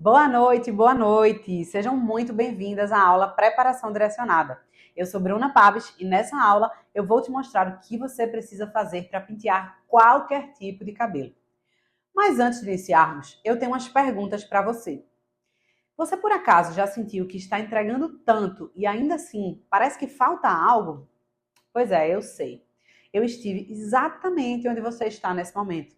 Boa noite, boa noite! Sejam muito bem-vindas à aula Preparação Direcionada. Eu sou Bruna Paves e nessa aula eu vou te mostrar o que você precisa fazer para pentear qualquer tipo de cabelo. Mas antes de iniciarmos, eu tenho umas perguntas para você. Você por acaso já sentiu que está entregando tanto e ainda assim parece que falta algo? Pois é, eu sei. Eu estive exatamente onde você está nesse momento.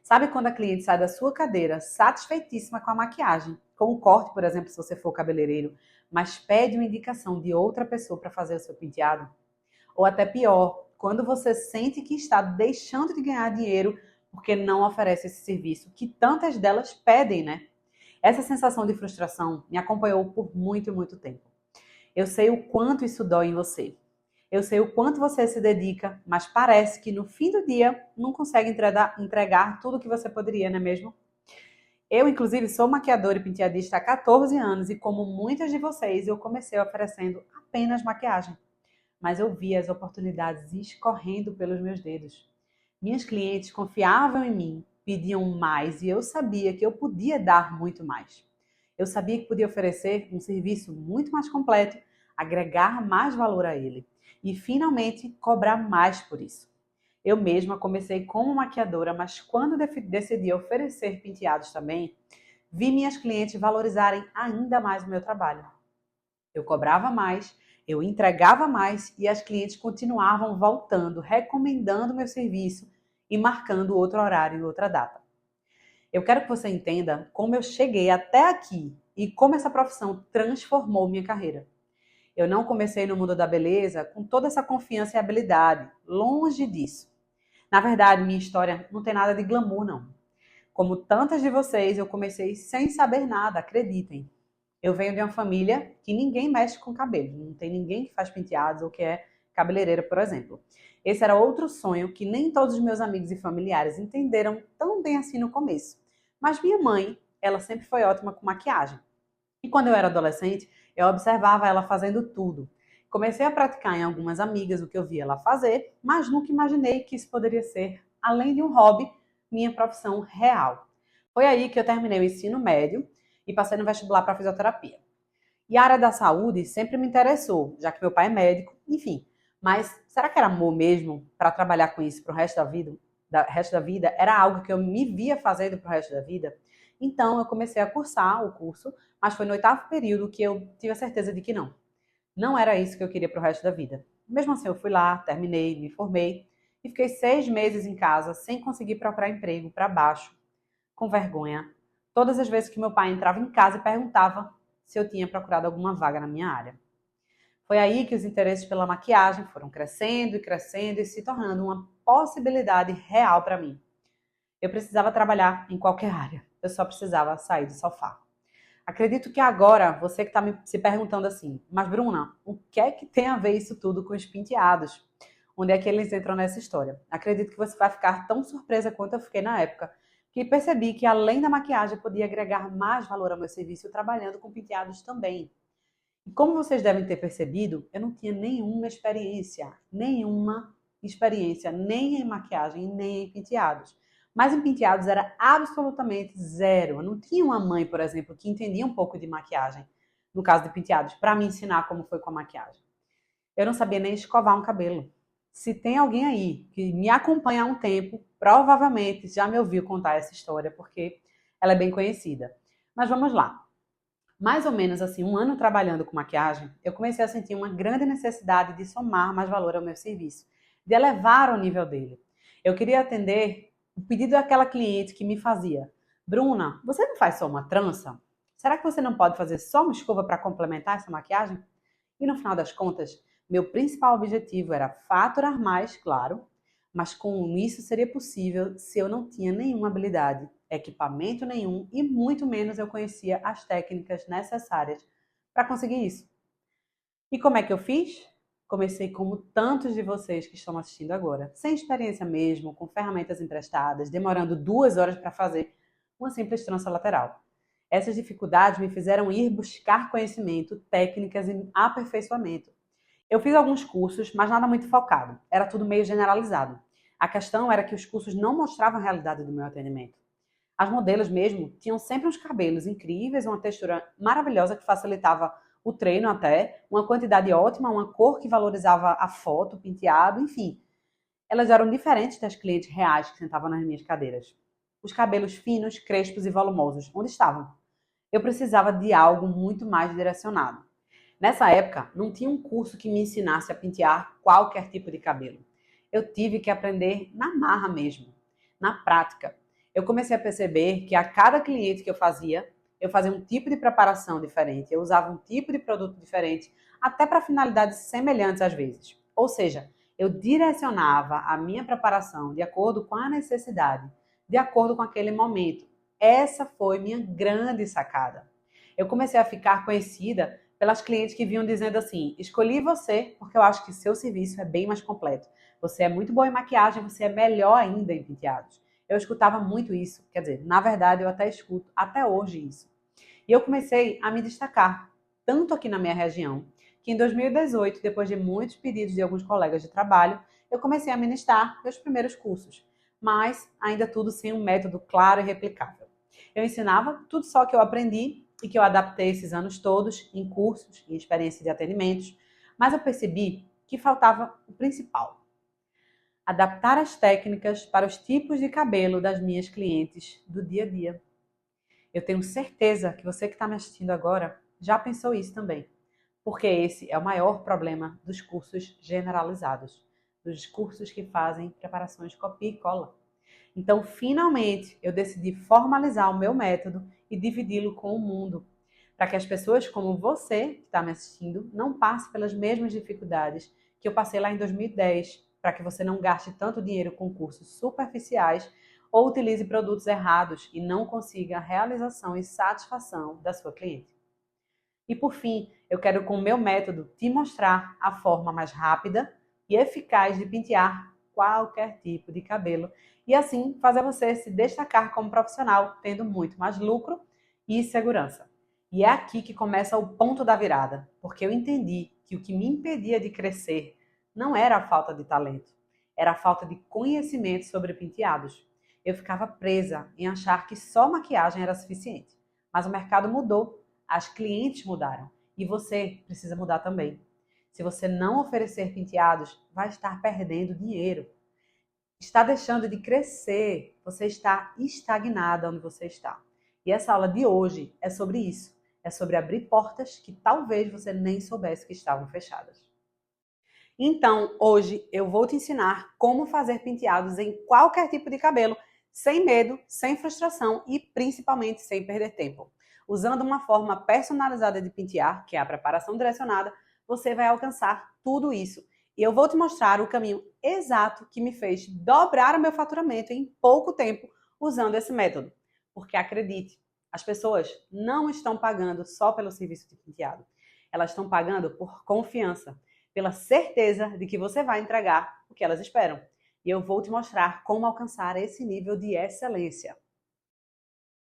Sabe quando a cliente sai da sua cadeira satisfeitíssima com a maquiagem, com o corte, por exemplo, se você for cabeleireiro, mas pede uma indicação de outra pessoa para fazer o seu penteado? Ou até pior, quando você sente que está deixando de ganhar dinheiro porque não oferece esse serviço que tantas delas pedem, né? Essa sensação de frustração me acompanhou por muito tempo. Eu sei o quanto isso dói em você. Eu sei o quanto você se dedica, mas parece que no fim do dia não consegue entregar tudo o que você poderia, não é mesmo? Eu, inclusive, sou maquiadora e penteadista há 14 anos e, como muitas de vocês, eu comecei oferecendo apenas maquiagem. Mas eu vi as oportunidades escorrendo pelos meus dedos. Minhas clientes confiavam em mim, pediam mais e eu sabia que eu podia dar muito mais. Eu sabia que podia oferecer um serviço muito mais completo, agregar mais valor a ele e, finalmente, cobrar mais por isso. Eu mesma comecei como maquiadora, mas quando decidi oferecer penteados também, vi minhas clientes valorizarem ainda mais o meu trabalho. Eu cobrava mais, eu entregava mais e as clientes continuavam voltando, recomendando meu serviço e marcando outro horário e outra data. Eu quero que você entenda como eu cheguei até aqui e como essa profissão transformou minha carreira. Eu não comecei no mundo da beleza com toda essa confiança e habilidade, longe disso. Na verdade, minha história não tem nada de glamour, não. Como tantas de vocês, eu comecei sem saber nada, acreditem. Eu venho de uma família que ninguém mexe com cabelo, não tem ninguém que faz penteados ou que é cabeleireira, por exemplo. Esse era outro sonho que nem todos os meus amigos e familiares entenderam tão bem assim no começo. Mas minha mãe, ela sempre foi ótima com maquiagem. E quando eu era adolescente, eu observava ela fazendo tudo. Comecei a praticar em algumas amigas o que eu via ela fazer, mas nunca imaginei que isso poderia ser, além de um hobby, minha profissão real. Foi aí que eu terminei o ensino médio e passei no vestibular para fisioterapia. E a área da saúde sempre me interessou, já que meu pai é médico, enfim. Mas será que era amor mesmo para trabalhar com isso para o resto da vida? Resto da vida? Era algo que eu me via fazendo para o resto da vida? Então eu comecei a cursar o curso, mas foi no oitavo período que eu tive a certeza de que não. Não era isso que eu queria para o resto da vida. Mesmo assim, eu fui lá, terminei, me formei e fiquei 6 meses em casa sem conseguir procurar emprego para baixo, com vergonha. Todas as vezes que meu pai entrava em casa e perguntava se eu tinha procurado alguma vaga na minha área. Foi aí que os interesses pela maquiagem foram crescendo e crescendo e se tornando uma possibilidade real para mim. Eu precisava trabalhar em qualquer área, eu só precisava sair do sofá. Acredito que agora você que está se perguntando assim, mas Bruna, o que é que tem a ver isso tudo com os penteados? Onde é que eles entram nessa história? Acredito que você vai ficar tão surpresa quanto eu fiquei na época, que percebi que além da maquiagem eu podia agregar mais valor ao meu serviço trabalhando com penteados também. E como vocês devem ter percebido, eu não tinha nenhuma experiência, nem em maquiagem, nem em penteados. Mas em penteados era absolutamente zero. Eu não tinha uma mãe, por exemplo, que entendia um pouco de maquiagem, no caso de penteados, para me ensinar como foi com a maquiagem. Eu não sabia nem escovar um cabelo. Se tem alguém aí que me acompanha há um tempo, provavelmente já me ouviu contar essa história, porque ela é bem conhecida. Mas vamos lá. Mais ou menos assim, um ano trabalhando com maquiagem, eu comecei a sentir uma grande necessidade de somar mais valor ao meu serviço, de elevar o nível dele. Eu queria atender o pedido daquela cliente que me fazia: Bruna, você não faz só uma trança? Será que você não pode fazer só uma escova para complementar essa maquiagem? E no final das contas, meu principal objetivo era faturar mais, claro, mas com isso seria possível se eu não tinha nenhuma habilidade, equipamento nenhum e muito menos eu conhecia as técnicas necessárias para conseguir isso. E como é que eu fiz? Comecei como tantos de vocês que estão assistindo agora, sem experiência mesmo, com ferramentas emprestadas, demorando 2 horas para fazer uma simples trança lateral. Essas dificuldades me fizeram ir buscar conhecimento, técnicas e aperfeiçoamento. Eu fiz alguns cursos, mas nada muito focado. Era tudo meio generalizado. A questão era que os cursos não mostravam a realidade do meu atendimento. As modelos mesmo tinham sempre uns cabelos incríveis, uma textura maravilhosa que facilitava o treino até, uma quantidade ótima, uma cor que valorizava a foto, o penteado, enfim. Elas eram diferentes das clientes reais que sentavam nas minhas cadeiras. Os cabelos finos, crespos e volumosos, onde estavam? Eu precisava de algo muito mais direcionado. Nessa época, não tinha um curso que me ensinasse a pentear qualquer tipo de cabelo. Eu tive que aprender na marra mesmo, na prática. Eu comecei a perceber que a cada cliente que eu fazia um tipo de preparação diferente, eu usava um tipo de produto diferente, até para finalidades semelhantes às vezes. Ou seja, eu direcionava a minha preparação de acordo com a necessidade, de acordo com aquele momento. Essa foi minha grande sacada. Eu comecei a ficar conhecida pelas clientes que vinham dizendo assim: escolhi você porque eu acho que seu serviço é bem mais completo. Você é muito boa em maquiagem, você é melhor ainda em penteados. Eu escutava muito isso, quer dizer, na verdade eu até escuto até hoje isso. E eu comecei a me destacar, tanto aqui na minha região, que em 2018, depois de muitos pedidos de alguns colegas de trabalho, eu comecei a ministrar meus primeiros cursos, mas ainda tudo sem um método claro e replicável. Eu ensinava tudo só que eu aprendi e que eu adaptei esses anos todos em cursos e experiência de atendimentos, mas eu percebi que faltava o principal: adaptar as técnicas para os tipos de cabelo das minhas clientes do dia a dia. Eu tenho certeza que você que está me assistindo agora já pensou isso também, porque esse é o maior problema dos cursos generalizados, dos cursos que fazem preparações copia e cola. Então, finalmente, eu decidi formalizar o meu método e dividi-lo com o mundo, para que as pessoas como você, que está me assistindo, não passem pelas mesmas dificuldades que eu passei lá em 2010, para que você não gaste tanto dinheiro com cursos superficiais ou utilize produtos errados e não consiga a realização e satisfação da sua cliente. E por fim, eu quero com o meu método te mostrar a forma mais rápida e eficaz de pentear qualquer tipo de cabelo e assim fazer você se destacar como profissional, tendo muito mais lucro e segurança. E é aqui que começa o ponto da virada, porque eu entendi que o que me impedia de crescer não era a falta de talento, era a falta de conhecimento sobre penteados. Eu ficava presa em achar que só maquiagem era suficiente, mas o mercado mudou, as clientes mudaram e você precisa mudar também. Se você não oferecer penteados, vai estar perdendo dinheiro. Está deixando de crescer, você está estagnada onde você está. E essa aula de hoje é sobre isso. É sobre abrir portas que talvez você nem soubesse que estavam fechadas. Então, hoje eu vou te ensinar como fazer penteados em qualquer tipo de cabelo, sem medo, sem frustração e principalmente sem perder tempo. Usando uma forma personalizada de pentear, que é a preparação direcionada, você vai alcançar tudo isso. E eu vou te mostrar o caminho exato que me fez dobrar o meu faturamento em pouco tempo usando esse método. Porque acredite, as pessoas não estão pagando só pelo serviço de penteado. Elas estão pagando por confiança, pela certeza de que você vai entregar o que elas esperam. E eu vou te mostrar como alcançar esse nível de excelência.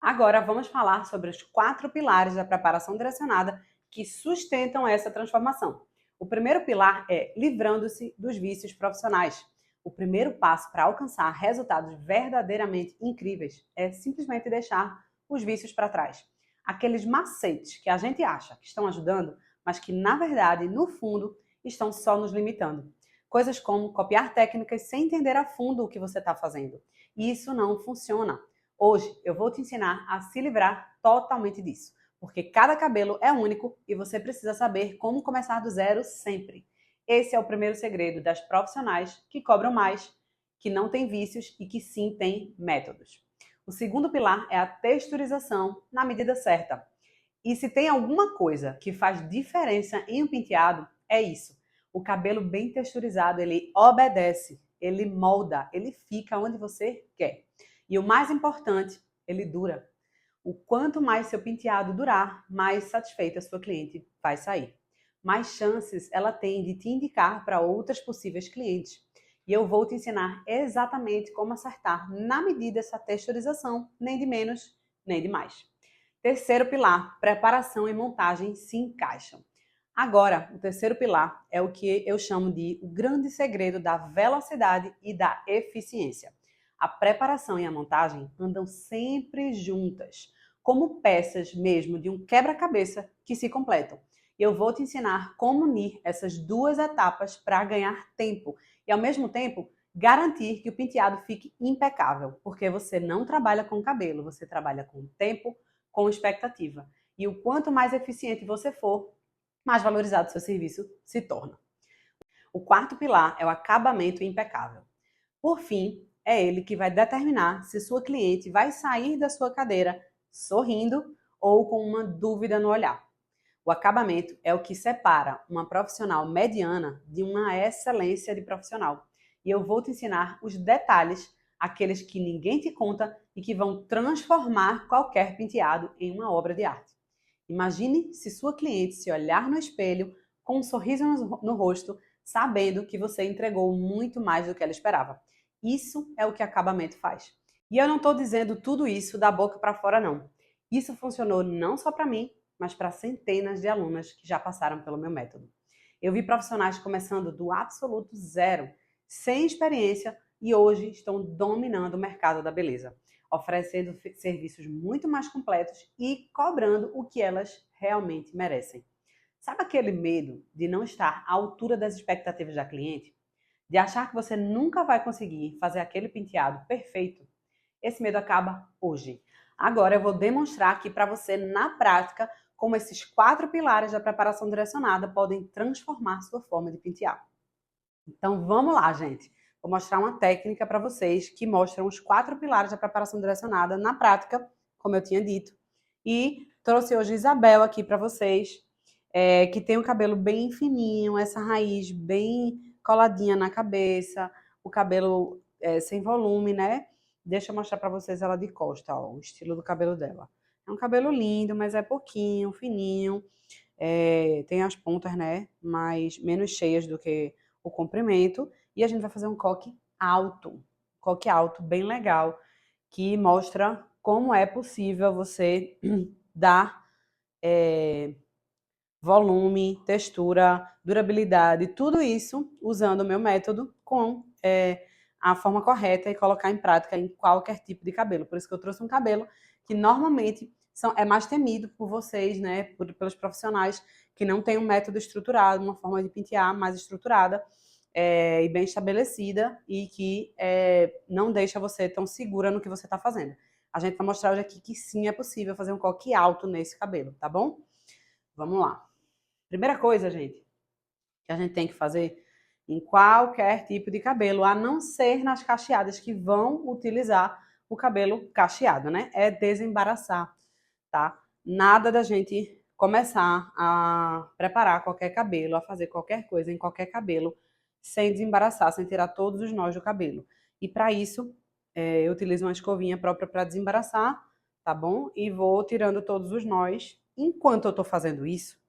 Agora vamos falar sobre os 4 pilares da preparação direcionada que sustentam essa transformação. O primeiro pilar é livrando-se dos vícios profissionais. O primeiro passo para alcançar resultados verdadeiramente incríveis é simplesmente deixar os vícios para trás. Aqueles macetes que a gente acha que estão ajudando, mas que na verdade, no fundo, estão só nos limitando. Coisas como copiar técnicas sem entender a fundo o que você está fazendo. E isso não funciona. Hoje eu vou te ensinar a se livrar totalmente disso, porque cada cabelo é único e você precisa saber como começar do zero sempre. Esse é o primeiro segredo das profissionais que cobram mais, que não têm vícios e que sim têm métodos. O segundo pilar é a texturização na medida certa. E se tem alguma coisa que faz diferença em um penteado, é isso. O cabelo bem texturizado, ele obedece, ele molda, ele fica onde você quer. E o mais importante, ele dura. O quanto mais seu penteado durar, mais satisfeita a sua cliente vai sair. Mais chances ela tem de te indicar para outras possíveis clientes. E eu vou te ensinar exatamente como acertar na medida essa texturização, nem de menos, nem de mais. Terceiro pilar, preparação e montagem se encaixam. Agora, o terceiro pilar é o que eu chamo de o grande segredo da velocidade e da eficiência. A preparação e a montagem andam sempre juntas, como peças mesmo de um quebra-cabeça que se completam. E eu vou te ensinar como unir essas duas etapas para ganhar tempo e, ao mesmo tempo, garantir que o penteado fique impecável, porque você não trabalha com cabelo, você trabalha com tempo, com expectativa. E o quanto mais eficiente você for, mais valorizado seu serviço se torna. O quarto pilar é o acabamento impecável. Por fim, é ele que vai determinar se sua cliente vai sair da sua cadeira sorrindo ou com uma dúvida no olhar. O acabamento é o que separa uma profissional mediana de uma excelência de profissional. E eu vou te ensinar os detalhes, aqueles que ninguém te conta e que vão transformar qualquer penteado em uma obra de arte. Imagine se sua cliente se olhar no espelho com um sorriso no rosto, sabendo que você entregou muito mais do que ela esperava. Isso é o que acabamento faz. E eu não estou dizendo tudo isso da boca para fora, não. Isso funcionou não só para mim, mas para centenas de alunas que já passaram pelo meu método. Eu vi profissionais começando do absoluto zero, sem experiência, e hoje estão dominando o mercado da beleza, oferecendo serviços muito mais completos e cobrando o que elas realmente merecem. Sabe aquele medo de não estar à altura das expectativas da cliente? De achar que você nunca vai conseguir fazer aquele penteado perfeito? Esse medo acaba hoje. Agora eu vou demonstrar aqui para você na prática como esses 4 pilares da preparação direcionada podem transformar sua forma de pentear. Então vamos lá, gente. Vou mostrar uma técnica para vocês que mostram os 4 pilares da preparação direcionada na prática, como eu tinha dito. E trouxe hoje Isabel aqui para vocês, que tem o cabelo bem fininho, essa raiz bem coladinha na cabeça, o cabelo sem volume, né? Deixa eu mostrar para vocês ela de costa, ó, o estilo do cabelo dela. É um cabelo lindo, mas é pouquinho, fininho. Tem as pontas, né? Mas menos cheias do que o comprimento. E a gente vai fazer um coque alto, bem legal, que mostra como é possível você dar volume, textura, durabilidade, tudo isso usando o meu método com a forma correta e colocar em prática em qualquer tipo de cabelo. Por isso que eu trouxe um cabelo que normalmente é mais temido por vocês, né, pelos profissionais que não têm um método estruturado, uma forma de pentear mais estruturada e bem estabelecida e que não deixa você tão segura no que você está fazendo. A gente vai mostrar hoje aqui que sim é possível fazer um coque alto nesse cabelo, tá bom? Vamos lá. Primeira coisa, gente, que a gente tem que fazer em qualquer tipo de cabelo, a não ser nas cacheadas que vão utilizar o cabelo cacheado, né? É desembaraçar, tá? Nada da gente começar a preparar qualquer cabelo, a fazer qualquer coisa em qualquer cabelo sem desembaraçar, sem tirar todos os nós do cabelo. E para isso, eu utilizo uma escovinha própria para desembaraçar, tá bom? E vou tirando todos os nós. Enquanto eu estou fazendo isso,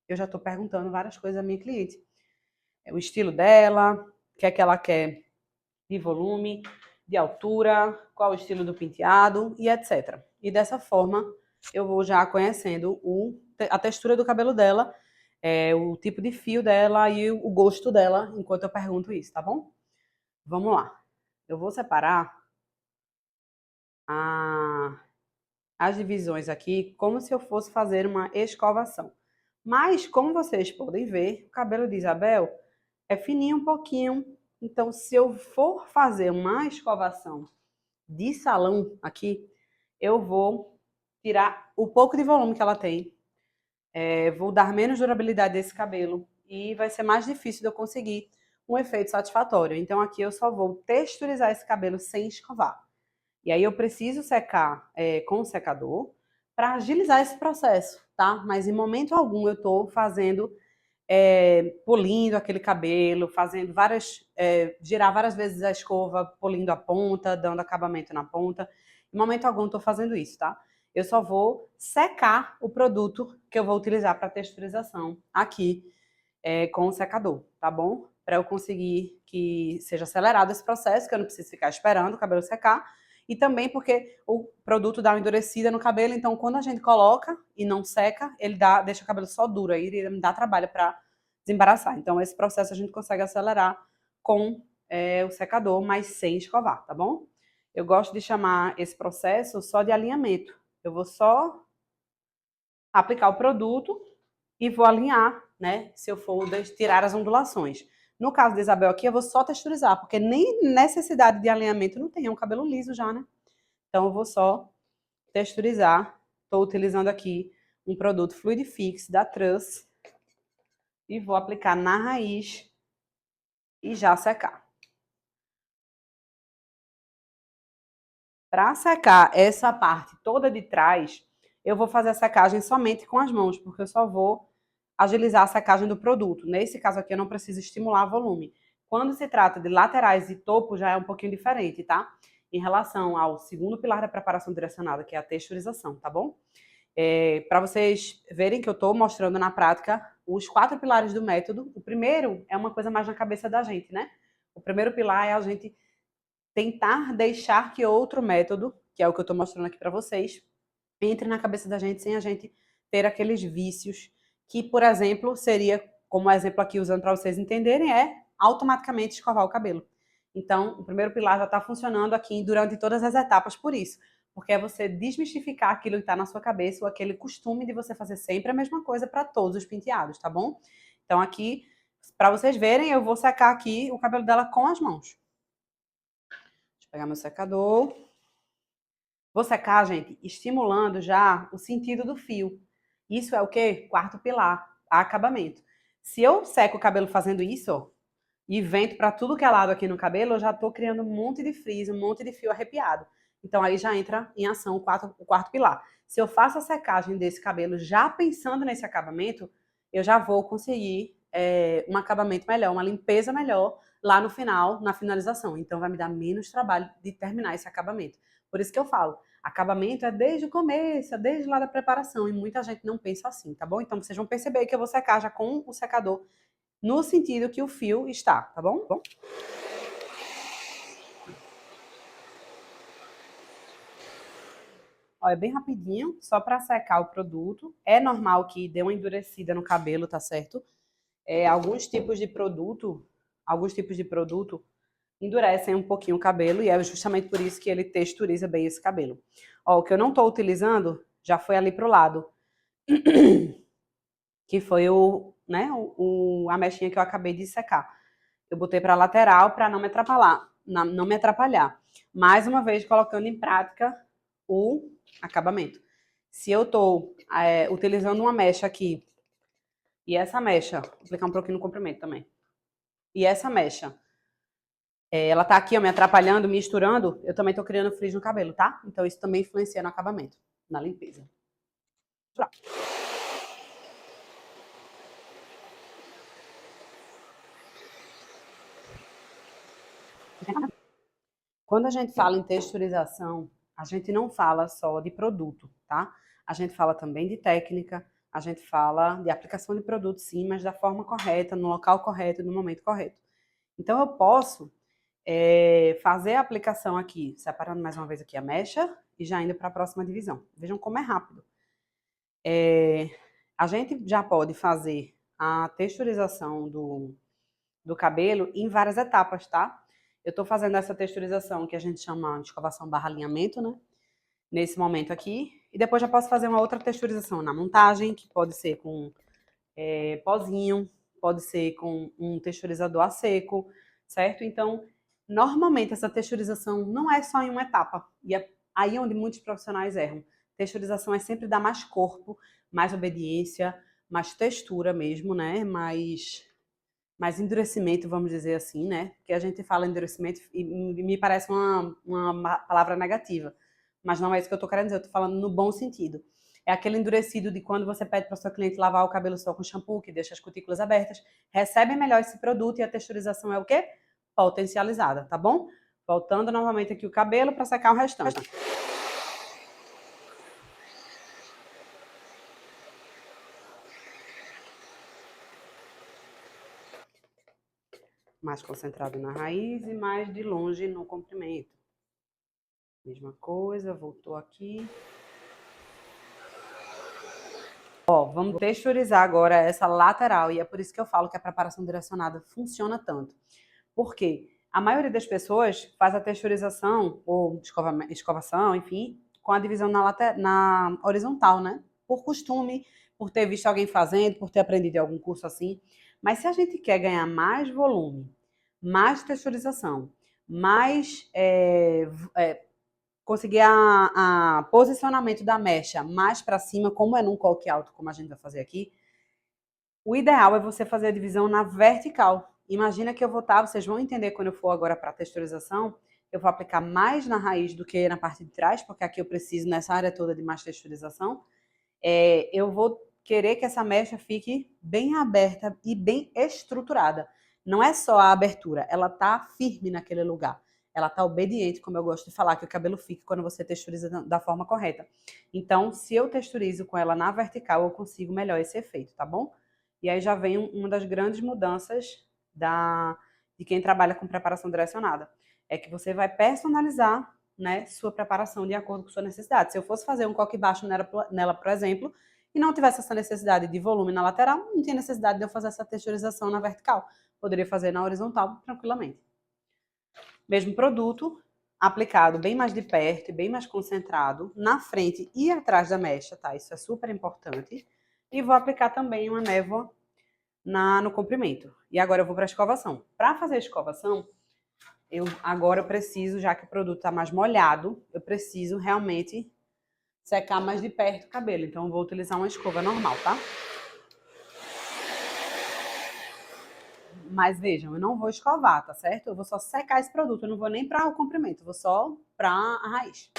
eu já estou perguntando várias coisas à minha cliente. O estilo dela, o que é que ela quer de volume, de altura, qual o estilo do penteado e etc. E dessa forma eu vou já conhecendo a textura do cabelo dela, o tipo de fio dela e o gosto dela enquanto eu pergunto isso, tá bom? Vamos lá. Eu vou separar as divisões aqui como se eu fosse fazer uma escovação. Mas, como vocês podem ver, o cabelo de Isabel é fininho um pouquinho. Então, se eu for fazer uma escovação de salão aqui, eu vou tirar o pouco de volume que ela tem, vou dar menos durabilidade desse cabelo e vai ser mais difícil de eu conseguir um efeito satisfatório. Então, aqui eu só vou texturizar esse cabelo sem escovar. E aí eu preciso secar com o secador para agilizar esse processo, tá? Mas em momento algum eu estou fazendo, polindo aquele cabelo, fazendo girar várias vezes a escova, polindo a ponta, dando acabamento na ponta. Em momento algum eu estou fazendo isso, tá? Eu só vou secar o produto que eu vou utilizar para texturização aqui com o secador, tá bom? Para eu conseguir que seja acelerado esse processo, que eu não preciso ficar esperando o cabelo secar. E também porque o produto dá uma endurecida no cabelo, então quando a gente coloca e não seca, ele deixa o cabelo só duro, aí ele me dá trabalho para desembaraçar. Então esse processo a gente consegue acelerar com o secador, mas sem escovar, tá bom? Eu gosto de chamar esse processo só de alinhamento. Eu vou só aplicar o produto e vou alinhar, né? Se eu for tirar as ondulações. No caso da Isabel aqui, eu vou só texturizar, porque nem necessidade de alinhamento não tem, é um cabelo liso já, né? Então, eu vou só texturizar. Estou utilizando aqui um produto Fluid Fix da Truss e vou aplicar na raiz e já secar. Para secar essa parte toda de trás, eu vou fazer a secagem somente com as mãos, porque eu só vou agilizar a secagem do produto. Nesse caso aqui, eu não preciso estimular volume. Quando se trata de laterais e topo, já é um pouquinho diferente, tá? Em relação ao segundo pilar da preparação direcionada, que é a texturização, tá bom? Para vocês verem que eu estou mostrando na prática os 4 pilares do método. O primeiro é uma coisa mais na cabeça da gente, né? O primeiro pilar é a gente tentar deixar que outro método, que é o que eu estou mostrando aqui para vocês, entre na cabeça da gente sem a gente ter aqueles vícios que, por exemplo, seria, como exemplo aqui usando para vocês entenderem, é automaticamente escovar o cabelo. Então, o primeiro pilar já está funcionando aqui durante todas as etapas por isso, porque é você desmistificar aquilo que está na sua cabeça ou aquele costume de você fazer sempre a mesma coisa para todos os penteados, tá bom? Então aqui, para vocês verem, eu vou secar aqui o cabelo dela com as mãos. Deixa eu pegar meu secador. Vou secar, gente, estimulando já o sentido do fio. Isso é o quê? Quarto pilar, acabamento. Se eu seco o cabelo fazendo isso, ó, e vento para tudo que é lado aqui no cabelo, eu já estou criando um monte de frizz, um monte de fio arrepiado. Então aí já entra em ação o quarto pilar. Se eu faço a secagem desse cabelo já pensando nesse acabamento, eu já vou conseguir um acabamento melhor, uma limpeza melhor lá no final, na finalização. Então vai me dar menos trabalho de terminar esse acabamento. Por isso que eu falo, acabamento é desde o começo, é desde lá da preparação, e muita gente não pensa assim, tá bom? Então vocês vão perceber que eu vou secar já com o secador no sentido que o fio está, tá bom? Ó, é bem rapidinho, só para secar o produto. É normal que dê uma endurecida no cabelo, tá certo? Alguns tipos de produto endurecem um pouquinho o cabelo e é justamente por isso que ele texturiza bem esse cabelo. Ó, o que eu não estou utilizando já foi ali pro lado, que foi a mechinha que eu acabei de secar. Eu botei para lateral para não me atrapalhar, não me atrapalhar. Mais uma vez colocando em prática o acabamento. Se eu estou utilizando uma mecha aqui e essa mecha, vou aplicar um pouquinho no comprimento também. E essa mecha, ela tá aqui, ó, me atrapalhando, misturando, eu também tô criando frizz no cabelo, tá? Então isso também influencia no acabamento, na limpeza. Quando a gente fala em texturização, a gente não fala só de produto, tá? A gente fala também de técnica, a gente fala de aplicação de produto, sim, mas da forma correta, no local correto, no momento correto. Então eu posso fazer a aplicação aqui, separando mais uma vez aqui a mecha e já indo para a próxima divisão. Vejam como é rápido. A gente já pode fazer a texturização do cabelo em várias etapas, tá? Eu estou fazendo essa texturização que a gente chama de escovação barra alinhamento, né? Nesse momento aqui. E depois já posso fazer uma outra texturização na montagem, que pode ser com pozinho, pode ser com um texturizador a seco, certo? Então, normalmente essa texturização não é só em uma etapa. E é aí onde muitos profissionais erram. Texturização é sempre dar mais corpo, mais obediência, mais textura mesmo, né? Mais endurecimento, vamos dizer assim, né? Porque a gente fala endurecimento e me parece uma palavra negativa. Mas não é isso que eu tô querendo dizer, eu tô falando no bom sentido. É aquele endurecido de quando você pede para o seu cliente lavar o cabelo só com shampoo, que deixa as cutículas abertas, recebe melhor esse produto e a texturização é o quê? Potencializada, tá bom? Voltando novamente aqui o cabelo para secar o restante. Mais concentrado na raiz e mais de longe no comprimento. Mesma coisa, voltou aqui. Ó, vamos texturizar agora essa lateral, e é por isso que eu falo que a preparação direcionada funciona tanto. Por quê? A maioria das pessoas faz a texturização ou escovação, enfim, com a divisão na horizontal, né? Por costume, por ter visto alguém fazendo, por ter aprendido em algum curso assim. Mas se a gente quer ganhar mais volume, mais texturização, mais conseguir a posicionamento da mecha mais para cima, como é num coque alto, como a gente vai fazer aqui, o ideal é você fazer a divisão na vertical. Imagina que eu vou estar, vocês vão entender quando eu for agora para a texturização, eu vou aplicar mais na raiz do que na parte de trás, porque aqui eu preciso nessa área toda de mais texturização. Eu vou querer que essa mecha fique bem aberta e bem estruturada. Não é só a abertura, ela tá firme naquele lugar. Ela tá obediente, como eu gosto de falar, que o cabelo fique quando você texturiza da forma correta. Então, se eu texturizo com ela na vertical, eu consigo melhor esse efeito, tá bom? E aí já vem uma das grandes mudanças de quem trabalha com preparação direcionada. É que você vai personalizar, né, sua preparação de acordo com sua necessidade. Se eu fosse fazer um coque baixo nela, por exemplo, e não tivesse essa necessidade de volume na lateral, não tinha necessidade de eu fazer essa texturização na vertical. Poderia fazer na horizontal tranquilamente. Mesmo produto, aplicado bem mais de perto e bem mais concentrado, na frente e atrás da mecha, tá? Isso é super importante. E vou aplicar também uma névoa no comprimento. E agora eu vou para a escovação. Para fazer a escovação, agora eu preciso, já que o produto está mais molhado, eu preciso realmente secar mais de perto o cabelo. Então eu vou utilizar uma escova normal, tá? Mas vejam, eu não vou escovar, tá certo? Eu vou só secar esse produto, eu não vou nem para o comprimento, eu vou só para a raiz.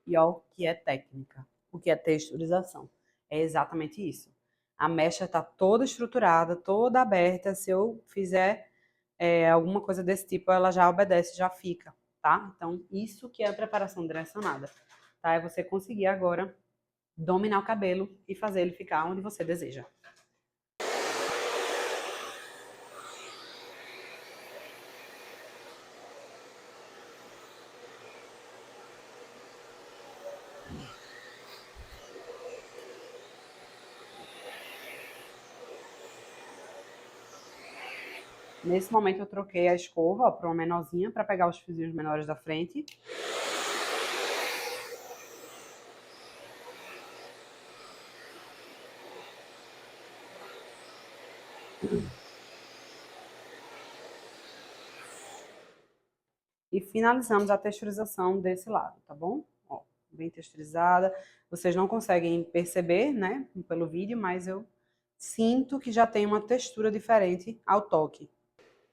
E ó, o que é técnica, o que é texturização. É exatamente isso. A mecha está toda estruturada, toda aberta. Se eu fizer alguma coisa desse tipo, ela já obedece, já fica, tá? Então, isso que é a preparação direcionada, tá? É você conseguir agora dominar o cabelo e fazer ele ficar onde você deseja. Nesse momento eu troquei a escova para uma menorzinha para pegar os fiozinhos menores da frente. E finalizamos a texturização desse lado, tá bom? Ó, bem texturizada. Vocês não conseguem perceber, né, pelo vídeo, mas eu sinto que já tem uma textura diferente ao toque.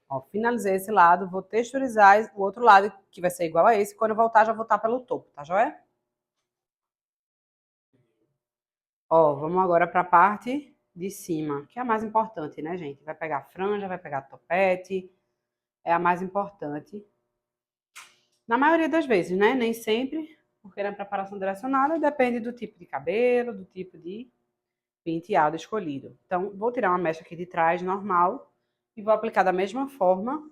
Ó, finalizei esse lado, vou texturizar o outro lado, que vai ser igual a esse. Quando eu voltar, já vou estar pelo topo, tá joia? Ó, vamos agora para a parte de cima, que é a mais importante, né, gente? Vai pegar franja, vai pegar topete, é a mais importante. Na maioria das vezes, né? Nem sempre, porque na preparação direcionada depende do tipo de cabelo, do tipo de penteado escolhido. Então, vou tirar uma mecha aqui de trás, normal, e vou aplicar da mesma forma,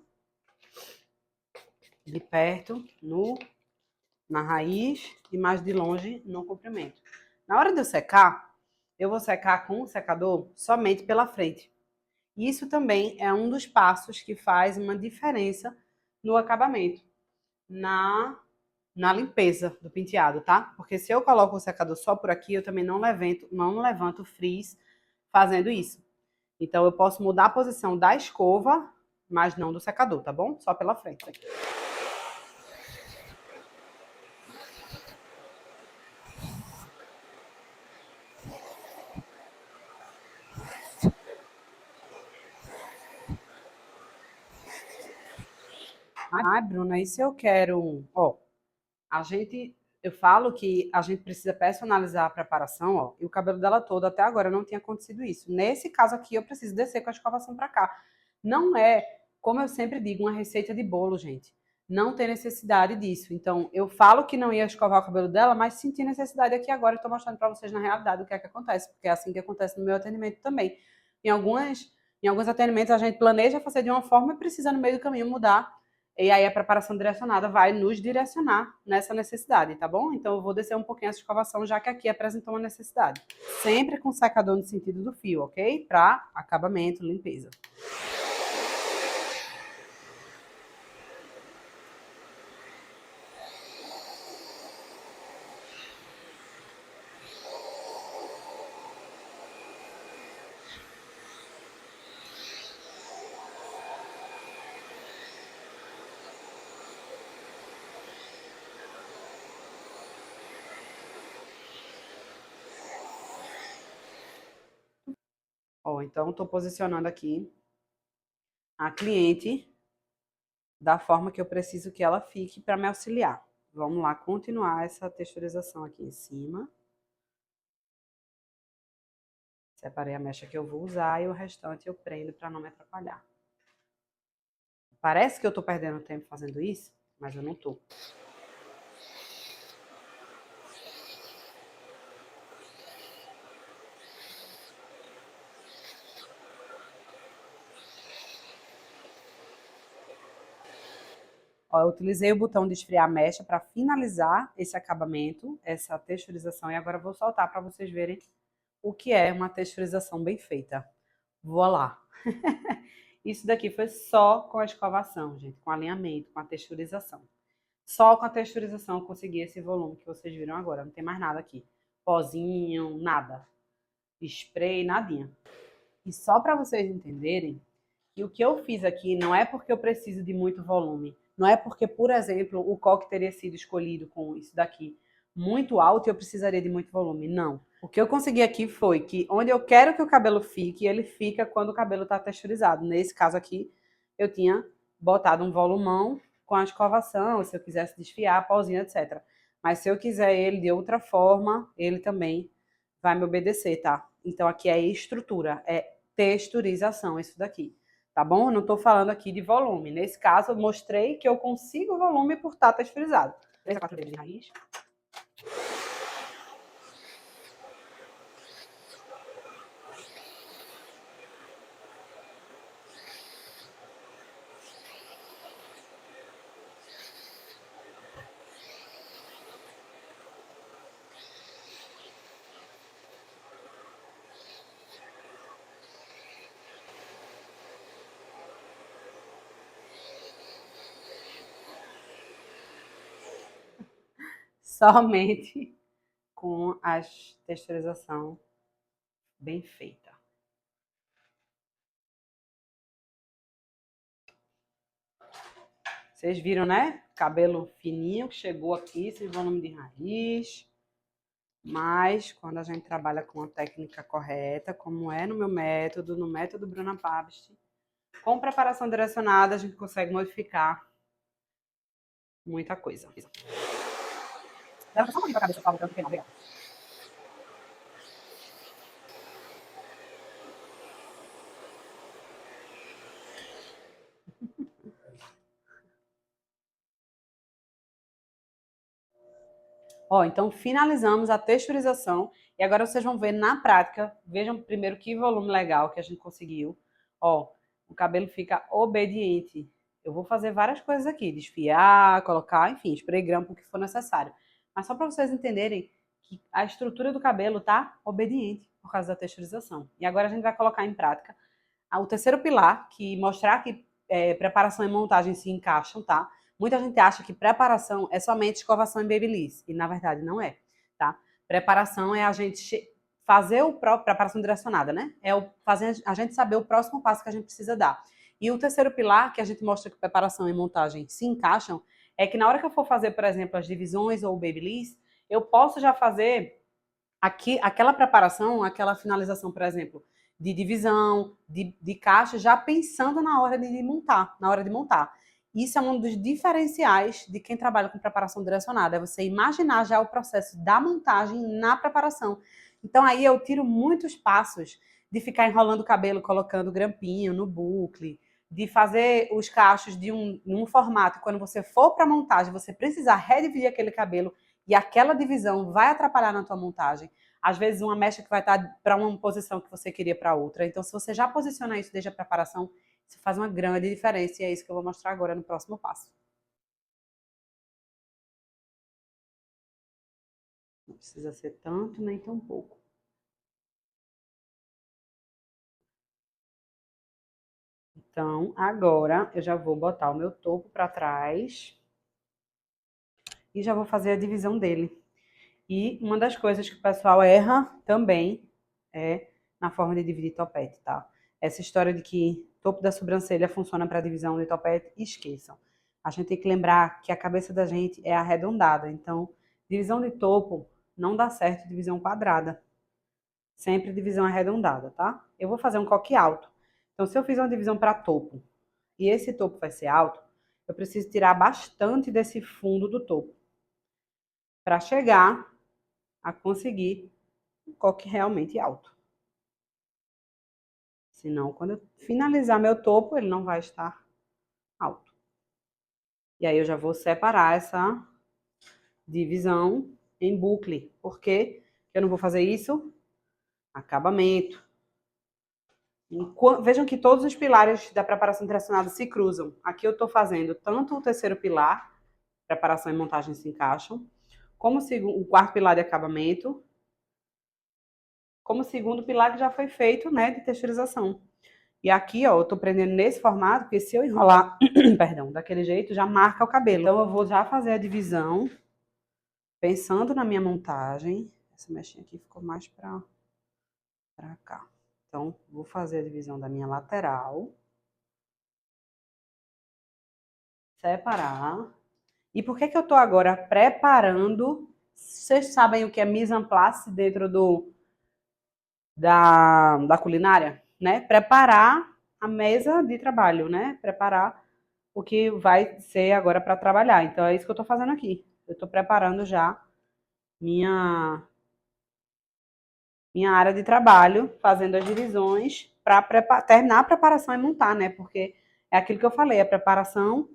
de perto, na raiz e mais de longe no comprimento. Na hora de eu secar, eu vou secar com o secador somente pela frente. Isso também é um dos passos que faz uma diferença no acabamento, na limpeza do penteado, tá? Porque se eu coloco o secador só por aqui, eu também não levanto o frizz fazendo isso. Então eu posso mudar a posição da escova, mas não do secador, tá bom? Só pela frente aqui. Ai, Bruna, e se eu quero ó, eu falo que a gente precisa personalizar a preparação, ó, e o cabelo dela todo, até agora não tinha acontecido isso. Nesse caso aqui, eu preciso descer com a escovação para cá. Não é, como eu sempre digo, uma receita de bolo, gente. Não tem necessidade disso. Então, eu falo que não ia escovar o cabelo dela, mas senti necessidade aqui agora. Eu tô mostrando para vocês na realidade o que é que acontece, porque é assim que acontece no meu atendimento também. Em Em alguns atendimentos a gente planeja fazer de uma forma e precisa no meio do caminho mudar. E aí a preparação direcionada vai nos direcionar nessa necessidade, tá bom? Então eu vou descer um pouquinho essa escovação, já que aqui apresentou uma necessidade. Sempre com secador no sentido do fio, ok? Para acabamento, limpeza. Ó, então estou posicionando aqui a cliente da forma que eu preciso que ela fique para me auxiliar. Vamos lá continuar essa texturização aqui em cima. Separei a mecha que eu vou usar e o restante eu prendo para não me atrapalhar. Parece que eu tô perdendo tempo fazendo isso, mas eu não tô. Ó, eu utilizei o botão de esfriar a mecha para finalizar esse acabamento, essa texturização, e agora eu vou soltar para vocês verem o que é uma texturização bem feita. Vou lá. Isso daqui foi só com a escovação, gente, com alinhamento, com a texturização. Só com a texturização eu consegui esse volume que vocês viram agora, não tem mais nada aqui. Pozinho, nada. Spray, nadinha. E só para vocês entenderem que o que eu fiz aqui não é porque eu preciso de muito volume. Não é porque, por exemplo, o coque teria sido escolhido com isso daqui muito alto e eu precisaria de muito volume. Não. O que eu consegui aqui foi que onde eu quero que o cabelo fique, ele fica quando o cabelo está texturizado. Nesse caso aqui, eu tinha botado um volumão com a escovação, se eu quisesse desfiar, pauzinho, etc. Mas se eu quiser ele de outra forma, ele também vai me obedecer, tá? Então aqui é estrutura, é texturização isso daqui. Tá bom? Eu não estou falando aqui de volume. Nesse caso, eu mostrei que eu consigo volume por estar texturizado. 3 a 4 dedos de raiz. Somente com a texturização bem feita. Vocês viram, né? Cabelo fininho que chegou aqui, sem volume de raiz. Mas quando a gente trabalha com a técnica correta, como é no meu método, no método Bruna Pabst, com preparação direcionada, a gente consegue modificar muita coisa. Leva só um pouquinho pra cabeça, Paulo, tanto que não, obrigada. Ó, então finalizamos a texturização e agora vocês vão ver na prática, vejam primeiro que volume legal que a gente conseguiu. Ó, o cabelo fica obediente. Eu vou fazer várias coisas aqui, desfiar, colocar, enfim, spray grampo, o que for necessário. Mas só para vocês entenderem que a estrutura do cabelo tá obediente por causa da texturização. E agora a gente vai colocar em prática o terceiro pilar, que mostrar que preparação e montagem se encaixam, tá? Muita gente acha que preparação é somente escovação e babyliss, e na verdade não é, tá? Preparação é a gente fazer o próprio, preparação direcionada, né? É fazer a gente saber o próximo passo que a gente precisa dar. E o terceiro pilar, que a gente mostra que preparação e montagem se encaixam, é que na hora que eu for fazer, por exemplo, as divisões ou o babyliss, eu posso já fazer aqui, aquela preparação, aquela finalização, por exemplo, de divisão, de caixa, já pensando na hora de montar, na hora de montar. Isso é um dos diferenciais de quem trabalha com preparação direcionada, é você imaginar já o processo da montagem na preparação. Então aí eu tiro muitos passos de ficar enrolando o cabelo, colocando grampinho no bucle, de fazer os cachos de num formato, quando você for para a montagem, você precisar redividir aquele cabelo e aquela divisão vai atrapalhar na tua montagem. às vezes uma mecha que vai estar para uma posição que você queria para outra. Então, se você já posiciona isso desde a preparação, isso faz uma grande diferença e é isso que eu vou mostrar agora no próximo passo. Não precisa ser tanto nem tão pouco. Então, agora eu já vou botar o meu topo para trás e já vou fazer a divisão dele. E uma das coisas que o pessoal erra também é na forma de dividir topete, tá? Essa história de que topo da sobrancelha funciona para divisão de topete, esqueçam. A gente tem que lembrar que a cabeça da gente é arredondada, então divisão de topo não dá certo divisão quadrada. Sempre divisão arredondada, tá? Eu vou fazer um coque alto. Então, se eu fizer uma divisão para topo e esse topo vai ser alto, eu preciso tirar bastante desse fundo do topo para chegar a conseguir um coque realmente alto. Senão, quando eu finalizar meu topo, ele não vai estar alto. E aí eu já vou separar essa divisão em bucle. Por que eu não vou fazer isso? Acabamento. Vejam que todos os pilares da preparação direcionada se cruzam. Aqui eu estou fazendo tanto o terceiro pilar, preparação e montagem se encaixam, como o quarto pilar de acabamento, como o segundo pilar que já foi feito, né, de texturização. E aqui, ó, eu tô prendendo nesse formato, porque se eu enrolar, perdão, daquele jeito, já marca o cabelo. Então, eu vou já fazer a divisão, pensando na minha montagem. Essa mechinha aqui ficou mais pra cá. Então, vou fazer a divisão da minha lateral. Separar. E por que que eu tô agora preparando? Vocês sabem o que é mise en place dentro da culinária, né? Preparar a mesa de trabalho, né? Preparar o que vai ser agora para trabalhar. Então é isso que eu estou fazendo aqui. Eu estou preparando já minha minha área de trabalho, fazendo as divisões para terminar a preparação e montar, né? Porque é aquilo que eu falei, a preparação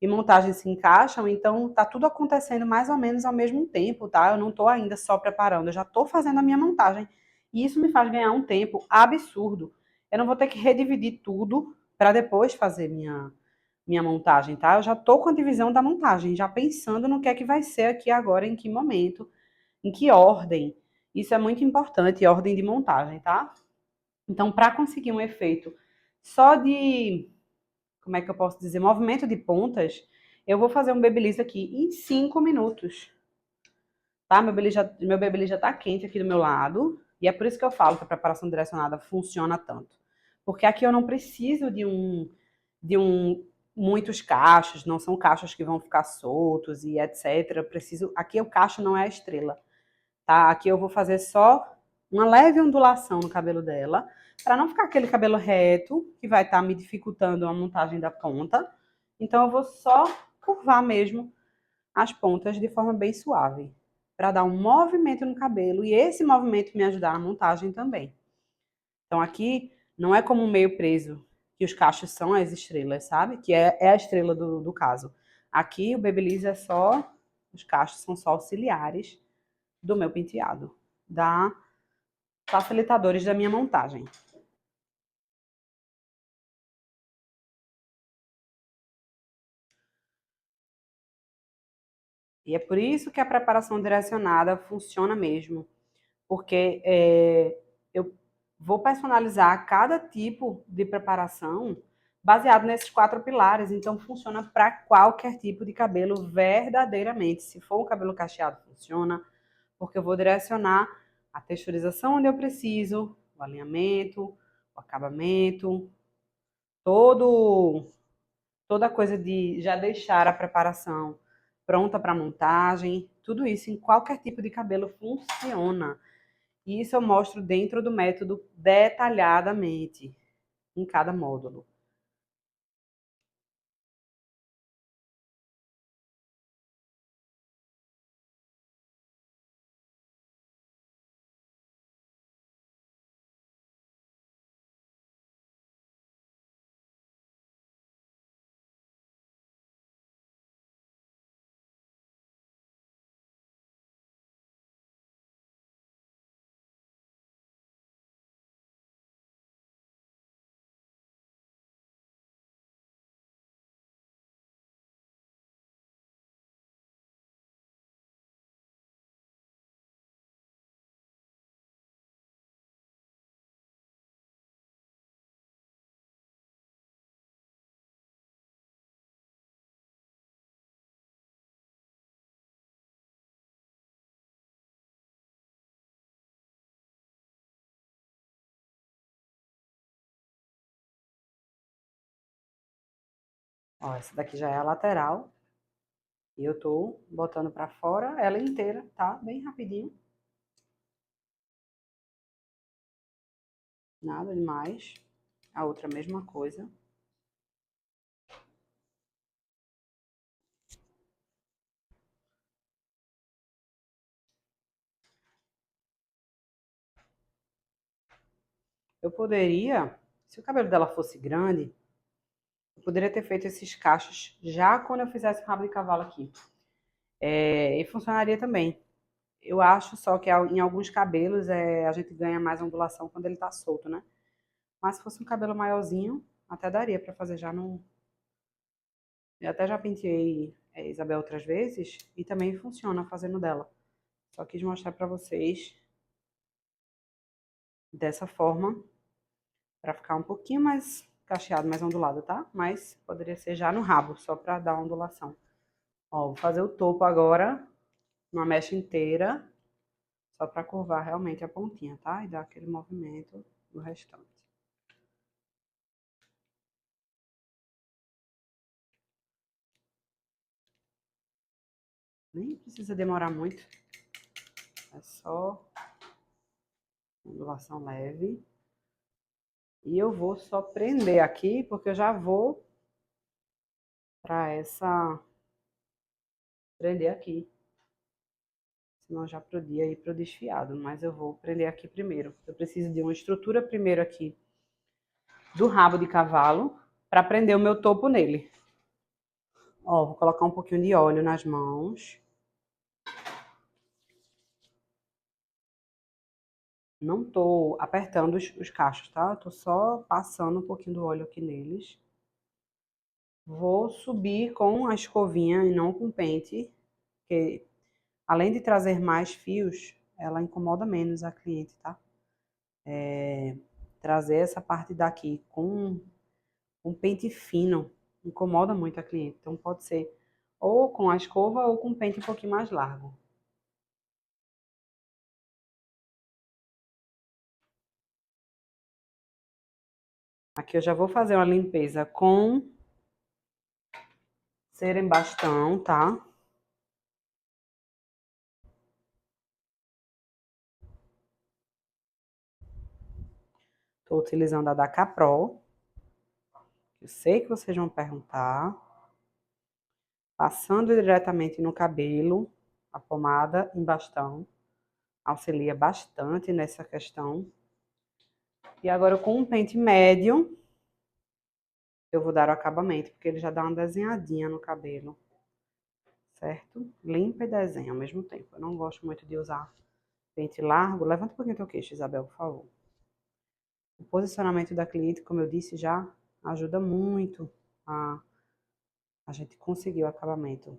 e montagem se encaixam, então tá tudo acontecendo mais ou menos ao mesmo tempo, tá? Eu não estou ainda só preparando, eu já estou fazendo a minha montagem. E isso me faz ganhar um tempo absurdo. Eu não vou ter que redividir tudo para depois fazer minha montagem, tá? Eu já estou com a divisão da montagem, já pensando no que é que vai ser aqui agora, em que momento, em que ordem. Isso é muito importante, ordem de montagem, tá? Então, para conseguir um efeito só de, como é que eu posso dizer, movimento de pontas, eu vou fazer um babyliss aqui em 5 minutos, tá? Meu babyliss já tá quente aqui do meu lado, e é por isso que eu falo que a preparação direcionada funciona tanto. Porque aqui eu não preciso de muitos cachos, não são cachos que vão ficar soltos e etc. Eu preciso, aqui o cacho não é a estrela, tá? Aqui eu vou fazer só uma leve ondulação no cabelo dela, para não ficar aquele cabelo reto, que vai estar me dificultando a montagem da ponta. Então eu vou só curvar mesmo as pontas de forma bem suave, para dar um movimento no cabelo e esse movimento me ajudar na montagem também. Então aqui não é como um meio preso, que os cachos são as estrelas, sabe? Que é a estrela do caso. Aqui o Babyliss é só, os cachos são só auxiliares do meu penteado, da facilitadores da minha montagem. E é por isso que a preparação direcionada funciona mesmo, porque eu vou personalizar cada tipo de preparação baseado nesses 4 pilares, então funciona para qualquer tipo de cabelo verdadeiramente. Se for um cabelo cacheado, funciona, porque eu vou direcionar a texturização onde eu preciso, o alinhamento, o acabamento, todo toda coisa de já deixar a preparação pronta para montagem, tudo isso em qualquer tipo de cabelo funciona. E isso eu mostro dentro do método detalhadamente, em cada módulo. Ó, essa daqui já é a lateral. E eu tô botando pra fora ela inteira, tá? Bem rapidinho. Nada demais. A outra mesma coisa. Eu poderia, se o cabelo dela fosse grande, eu poderia ter feito esses cachos já quando eu fizesse o rabo de cavalo aqui. E funcionaria também. Eu acho só que em alguns cabelos a gente ganha mais ondulação quando ele tá solto, né? Mas se fosse um cabelo maiorzinho, até daria pra fazer já no. Eu até já penteei Isabel outras vezes e também funciona fazendo dela. Só quis mostrar pra vocês dessa forma, pra ficar um pouquinho mais cacheado, mais ondulado, tá? Mas poderia ser já no rabo, só pra dar uma ondulação. Ó, vou fazer o topo agora, uma mecha inteira, só pra curvar realmente a pontinha, tá? E dar aquele movimento no restante. Nem precisa demorar muito, é só ondulação leve. E eu vou só prender aqui, porque eu já vou pra prender aqui. Senão já podia ir pro desfiado, mas eu vou prender aqui primeiro. Eu preciso de uma estrutura primeiro aqui do rabo de cavalo para prender o meu topo nele. Ó, vou colocar um pouquinho de óleo nas mãos. Não tô apertando os cachos, tá? Eu tô só passando um pouquinho do óleo aqui neles. Vou subir com a escovinha e não com pente, porque além de trazer mais fios, ela incomoda menos a cliente, tá? Trazer essa parte daqui com um pente fino incomoda muito a cliente. Então pode ser ou com a escova ou com um pente um pouquinho mais largo. Aqui eu já vou fazer uma limpeza com cera em bastão, tá? Tô utilizando a da Caprol. Eu sei que vocês vão perguntar. Passando diretamente no cabelo, a pomada em bastão auxilia bastante nessa questão. E agora com um pente médio, eu vou dar o acabamento, porque ele já dá uma desenhadinha no cabelo. Certo? Limpa e desenha ao mesmo tempo. Eu não gosto muito de usar pente largo. Levanta um pouquinho teu queixo, Isabel, por favor. O posicionamento da cliente, como eu disse já, ajuda muito a gente conseguir o acabamento.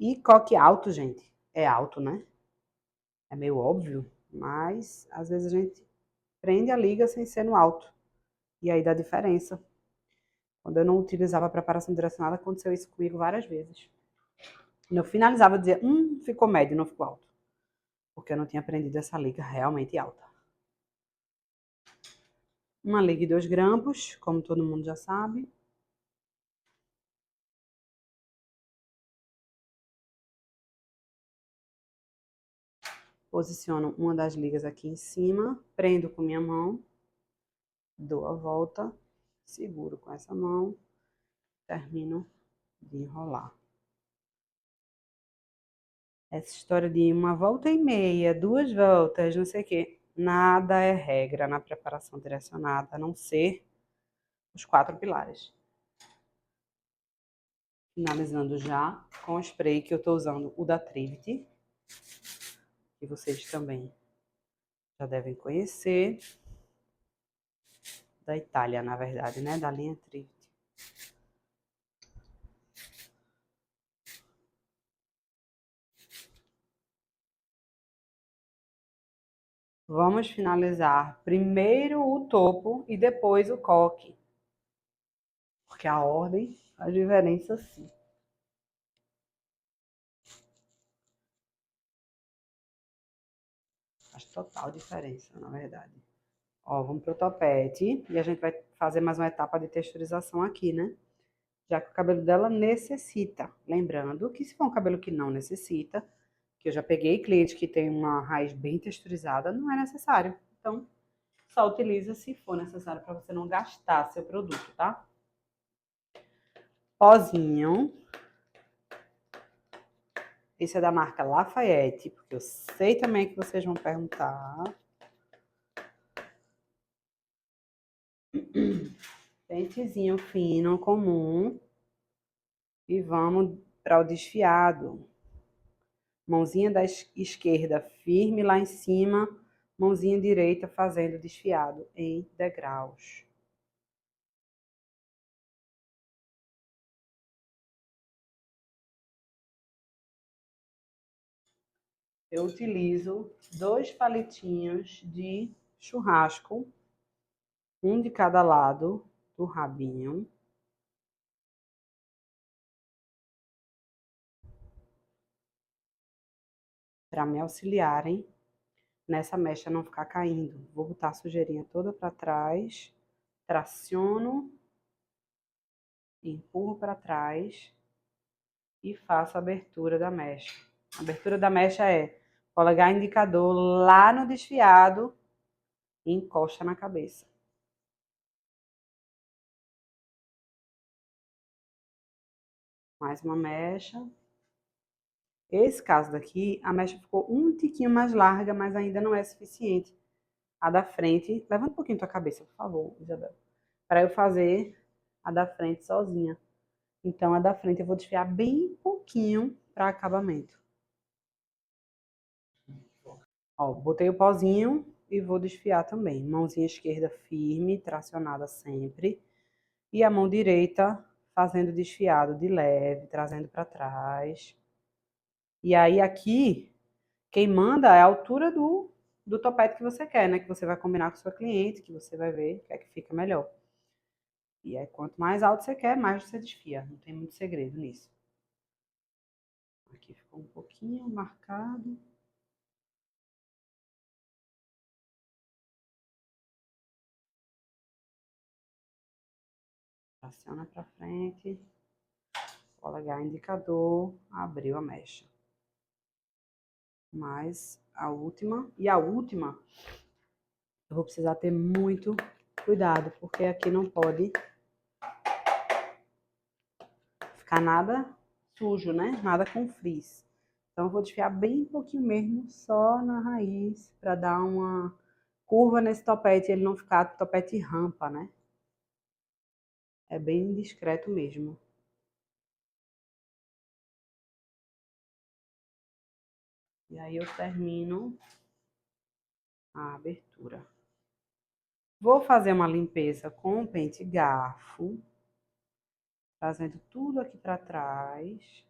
E coque alto, gente, é alto, né? É meio óbvio, mas às vezes a gente prende a liga sem ser no alto. E aí dá diferença. Quando eu não utilizava a preparação direcionada, aconteceu isso comigo várias vezes. Quando eu finalizava, eu dizia, ficou médio, não ficou alto. Porque eu não tinha aprendido essa liga realmente alta. Uma liga de 2 grampos, como todo mundo já sabe. Posiciono uma das ligas aqui em cima, prendo com minha mão, dou a volta, seguro com essa mão, termino de enrolar. Essa história de uma volta e meia, 2 voltas, não sei o quê, nada é regra na preparação direcionada, a não ser os 4 pilares. Finalizando já com o spray que eu tô usando, o da Trivit, que vocês também já devem conhecer. Da Itália, na verdade, né? Da linha Trivit. Vamos finalizar primeiro o topo e depois o coque. Porque a ordem faz diferença sim. Faz total diferença, na verdade. Ó, vamos pro topete e a gente vai fazer mais uma etapa de texturização aqui, né? Já que o cabelo dela necessita. Lembrando que se for um cabelo que não necessita, que eu já peguei cliente que tem uma raiz bem texturizada, não é necessário. Então, só utiliza se for necessário para você não gastar seu produto, tá? Pozinho. Esse é da marca Lafayette, porque eu sei também que vocês vão perguntar. Pentezinho fino, comum. E vamos para o desfiado. Mãozinha da esquerda firme lá em cima, mãozinha direita fazendo desfiado em degraus. Eu utilizo 2 palitinhos de churrasco, um de cada lado do rabinho. Para me auxiliarem nessa mecha não ficar caindo. Vou botar a sujeirinha toda para trás, traciono, empurro para trás e faço a abertura da mecha. A abertura da mecha é polegar indicador lá no desfiado e encosta na cabeça. Mais uma mecha. Esse caso daqui, a mecha ficou um tiquinho mais larga, mas ainda não é suficiente. A da frente, levanta um pouquinho tua cabeça, por favor, Isabel, para eu fazer a da frente sozinha. Então, a da frente eu vou desfiar bem pouquinho para acabamento. Ó, botei o pozinho e vou desfiar também. Mãozinha esquerda firme, tracionada sempre. E a mão direita fazendo desfiado de leve, trazendo para trás. E aí aqui, quem manda é a altura do topete que você quer, né? Que você vai combinar com sua cliente, que você vai ver que é que fica melhor. E aí, quanto mais alto você quer, mais você desfia. Não tem muito segredo nisso. Aqui ficou um pouquinho marcado. Traciona para frente. Polegar indicador, abriu a mecha. Mais a última. E a última, eu vou precisar ter muito cuidado, porque aqui não pode ficar nada sujo, né? Nada com frizz. Então, eu vou desfiar bem pouquinho mesmo, só na raiz, para dar uma curva nesse topete, ele não ficar topete rampa, né? É bem discreto mesmo. E aí eu termino a abertura. Vou fazer uma limpeza com o pente garfo, trazendo tudo aqui para trás.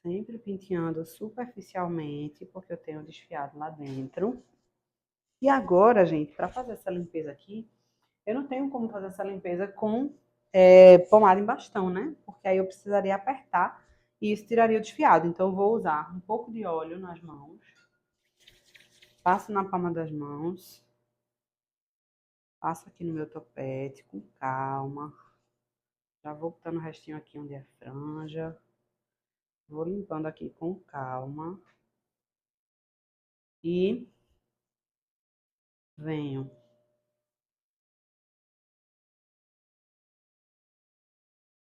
Sempre penteando superficialmente, porque eu tenho desfiado lá dentro. E agora, gente, para fazer essa limpeza aqui, eu não tenho como fazer essa limpeza com pomada em bastão, né? Porque aí eu precisaria apertar e isso tiraria o desfiado. Então, eu vou usar um pouco de óleo nas mãos. Passo na palma das mãos. Passo aqui no meu topete com calma. Já vou botando o restinho aqui onde é franja. Vou limpando aqui com calma. E venho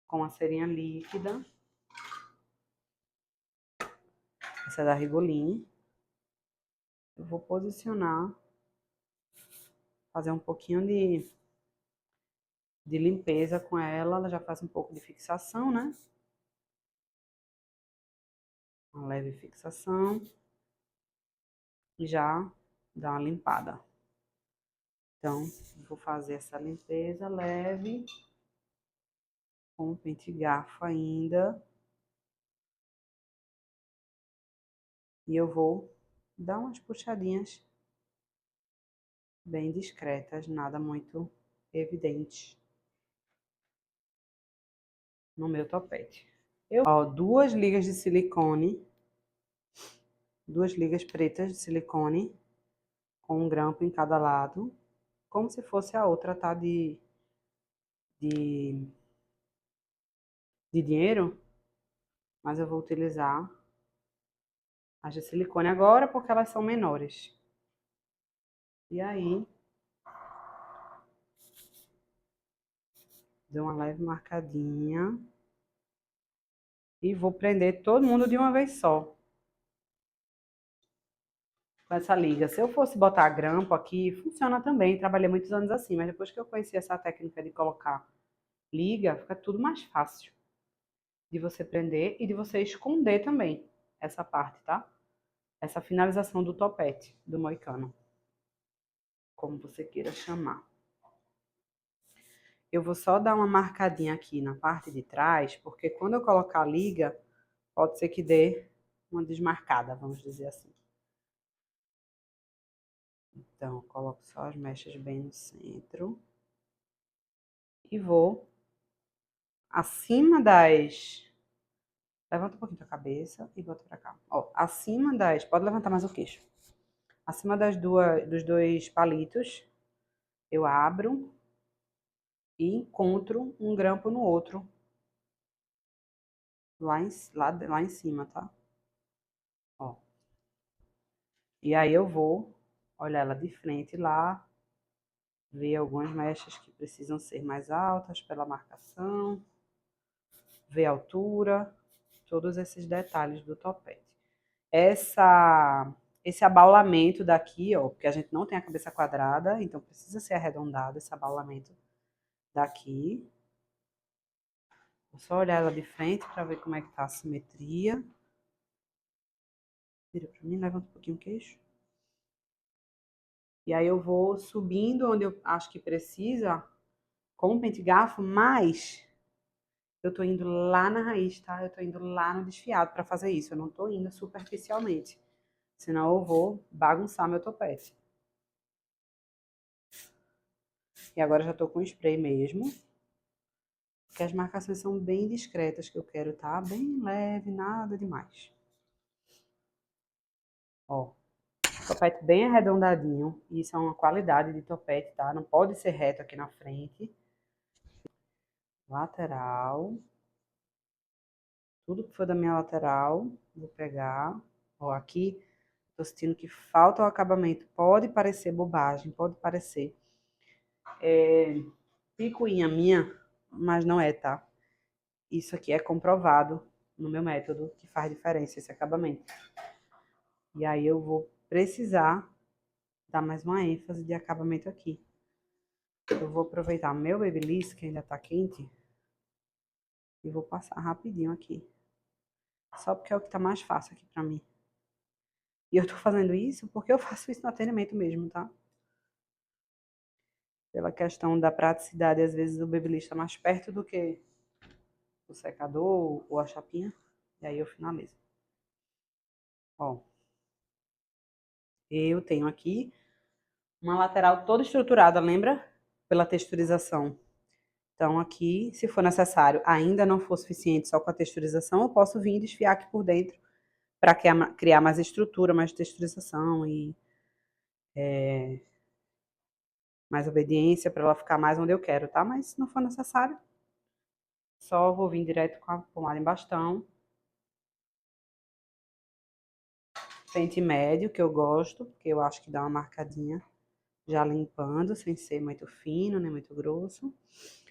com a cerinha líquida. Essa é da Rigoline. Eu vou posicionar, fazer um pouquinho de limpeza com ela. Ela já faz um pouco de fixação, né? Uma leve fixação. E já dá uma limpada. Então, vou fazer essa limpeza leve. Com o pente garfo ainda. E eu vou dar umas puxadinhas bem discretas, nada muito evidente no meu topete. Ó, 2 ligas de silicone, 2 ligas pretas de silicone, com um grampo em cada lado, como se fosse a outra, tá? De, de dinheiro, mas eu vou utilizar as de silicone agora porque elas são menores. E aí, dou uma leve marcadinha e vou prender todo mundo de uma vez só. Com essa liga. Se eu fosse botar grampo aqui, funciona também. Trabalhei muitos anos assim, mas depois que eu conheci essa técnica de colocar liga, fica tudo mais fácil de você prender e de você esconder também essa parte, tá? Essa finalização do topete, do moicano, como você queira chamar. Eu vou só dar uma marcadinha aqui na parte de trás, porque quando eu colocar a liga, pode ser que dê uma desmarcada, vamos dizer assim. Então, eu coloco só as mechas bem no centro. E vou acima das... Levanta um pouquinho a cabeça e bota pra cá. Ó, acima das... Pode levantar mais o queixo. Acima dos 2 palitos, eu abro e encontro um grampo no outro. Lá em cima, tá? Ó. E aí eu vou olhar ela de frente lá, ver algumas mechas que precisam ser mais altas pela marcação, ver a altura, todos esses detalhes do topete. Esse abaulamento daqui, ó, porque a gente não tem a cabeça quadrada, então precisa ser arredondado esse abaulamento daqui. Vou só olhar ela de frente para ver como é que tá a simetria. Vira pra mim, levanta um pouquinho o queixo. E aí eu vou subindo onde eu acho que precisa com o pente garfo, mas eu tô indo lá na raiz, tá? Eu tô indo lá no desfiado para fazer isso. Eu não tô indo superficialmente, senão eu vou bagunçar meu topete. E agora eu já tô com spray mesmo, porque as marcações são bem discretas que eu quero, tá? Bem leve, nada demais. Ó, topete bem arredondadinho, isso é uma qualidade de topete, tá? Não pode ser reto aqui na frente. Lateral. Tudo que for da minha lateral, vou pegar. Ó, aqui, tô sentindo que falta o acabamento. Pode parecer bobagem, pode parecer picuinha minha, mas não é, tá? Isso aqui é comprovado no meu método, que faz diferença esse acabamento. E aí eu vou precisar dar mais uma ênfase de acabamento aqui. Eu vou aproveitar meu Babyliss, que ainda tá quente, e vou passar rapidinho aqui. Só porque é o que tá mais fácil aqui pra mim. E eu tô fazendo isso porque eu faço isso no atendimento mesmo, tá? Pela questão da praticidade, às vezes o Babyliss tá mais perto do que o secador ou a chapinha. E aí eu finalizo. Ó, eu tenho aqui uma lateral toda estruturada, lembra? Pela texturização. Então aqui, se for necessário, ainda não for suficiente só com a texturização, eu posso vir e desfiar aqui por dentro para criar mais estrutura, mais texturização e mais obediência para ela ficar mais onde eu quero, tá? Mas se não for necessário, só vou vir direto com a pomada em bastão. Pente médio, que eu gosto, porque eu acho que dá uma marcadinha já limpando, sem ser muito fino, nem muito grosso.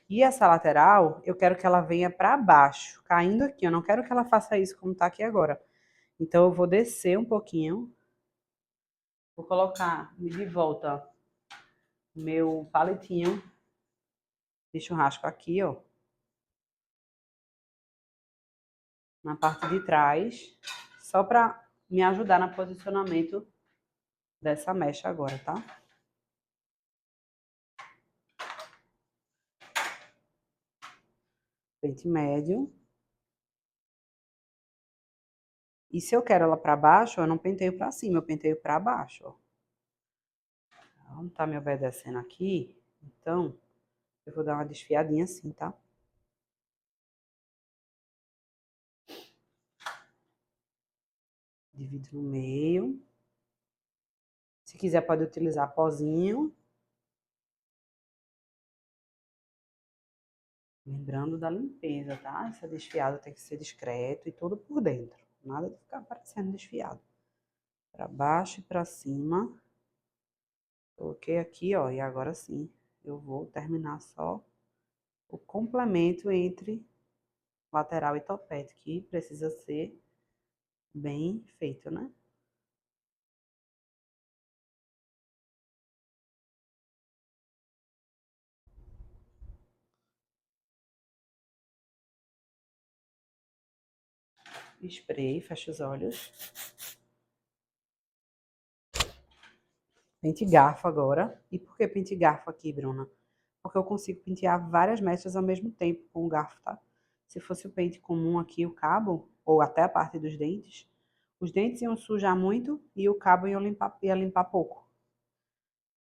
E essa lateral, eu quero que ela venha para baixo, caindo aqui. Eu não quero que ela faça isso como tá aqui agora. Então, eu vou descer um pouquinho. Vou colocar de volta meu palitinho de churrasco aqui, ó. Na parte de trás. Só para me ajudar no posicionamento dessa mecha agora, tá? Pente médio. E se eu quero ela para baixo, eu não penteio para cima, eu penteio para baixo, ó. Ela não tá me obedecendo aqui, então eu vou dar uma desfiadinha assim, tá? Divido no meio. Se quiser, pode utilizar pozinho. Lembrando da limpeza, tá? Essa desfiada tem que ser discreto e todo por dentro. Nada de ficar parecendo desfiado. Para baixo e para cima. Coloquei aqui, ó, e agora sim eu vou terminar só o complemento entre lateral e topete, que precisa ser bem feito, né? Spray, fecha os olhos. Pente garfo agora. E por que pente garfo aqui, Bruna? Porque eu consigo pentear várias mechas ao mesmo tempo com o garfo, tá? Se fosse o pente comum aqui, o cabo, ou até a parte dos dentes, os dentes iam sujar muito e o cabo ia limpar pouco.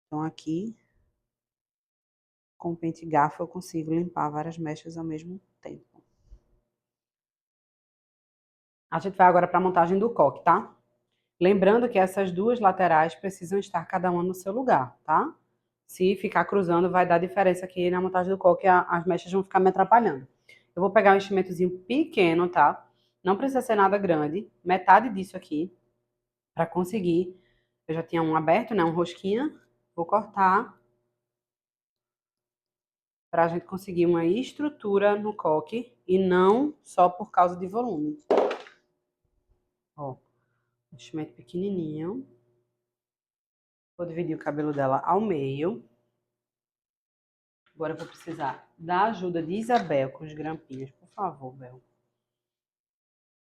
Então aqui, com o pente garfo, eu consigo limpar várias mechas ao mesmo tempo. A gente vai agora para a montagem do coque, tá? Lembrando que essas duas laterais precisam estar cada uma no seu lugar, tá? Se ficar cruzando, vai dar diferença aqui na montagem do coque, as mechas vão ficar me atrapalhando. Eu vou pegar um enchimentozinho pequeno, tá? Não precisa ser nada grande, metade disso aqui, para conseguir. Eu já tinha um aberto, né? Um rosquinha. Vou cortar para a gente conseguir uma estrutura no coque e não só por causa de volume. Ó, enchimento pequenininho. Vou dividir o cabelo dela ao meio. Agora eu vou precisar da ajuda de Isabel com os grampinhos. Por favor, Bel.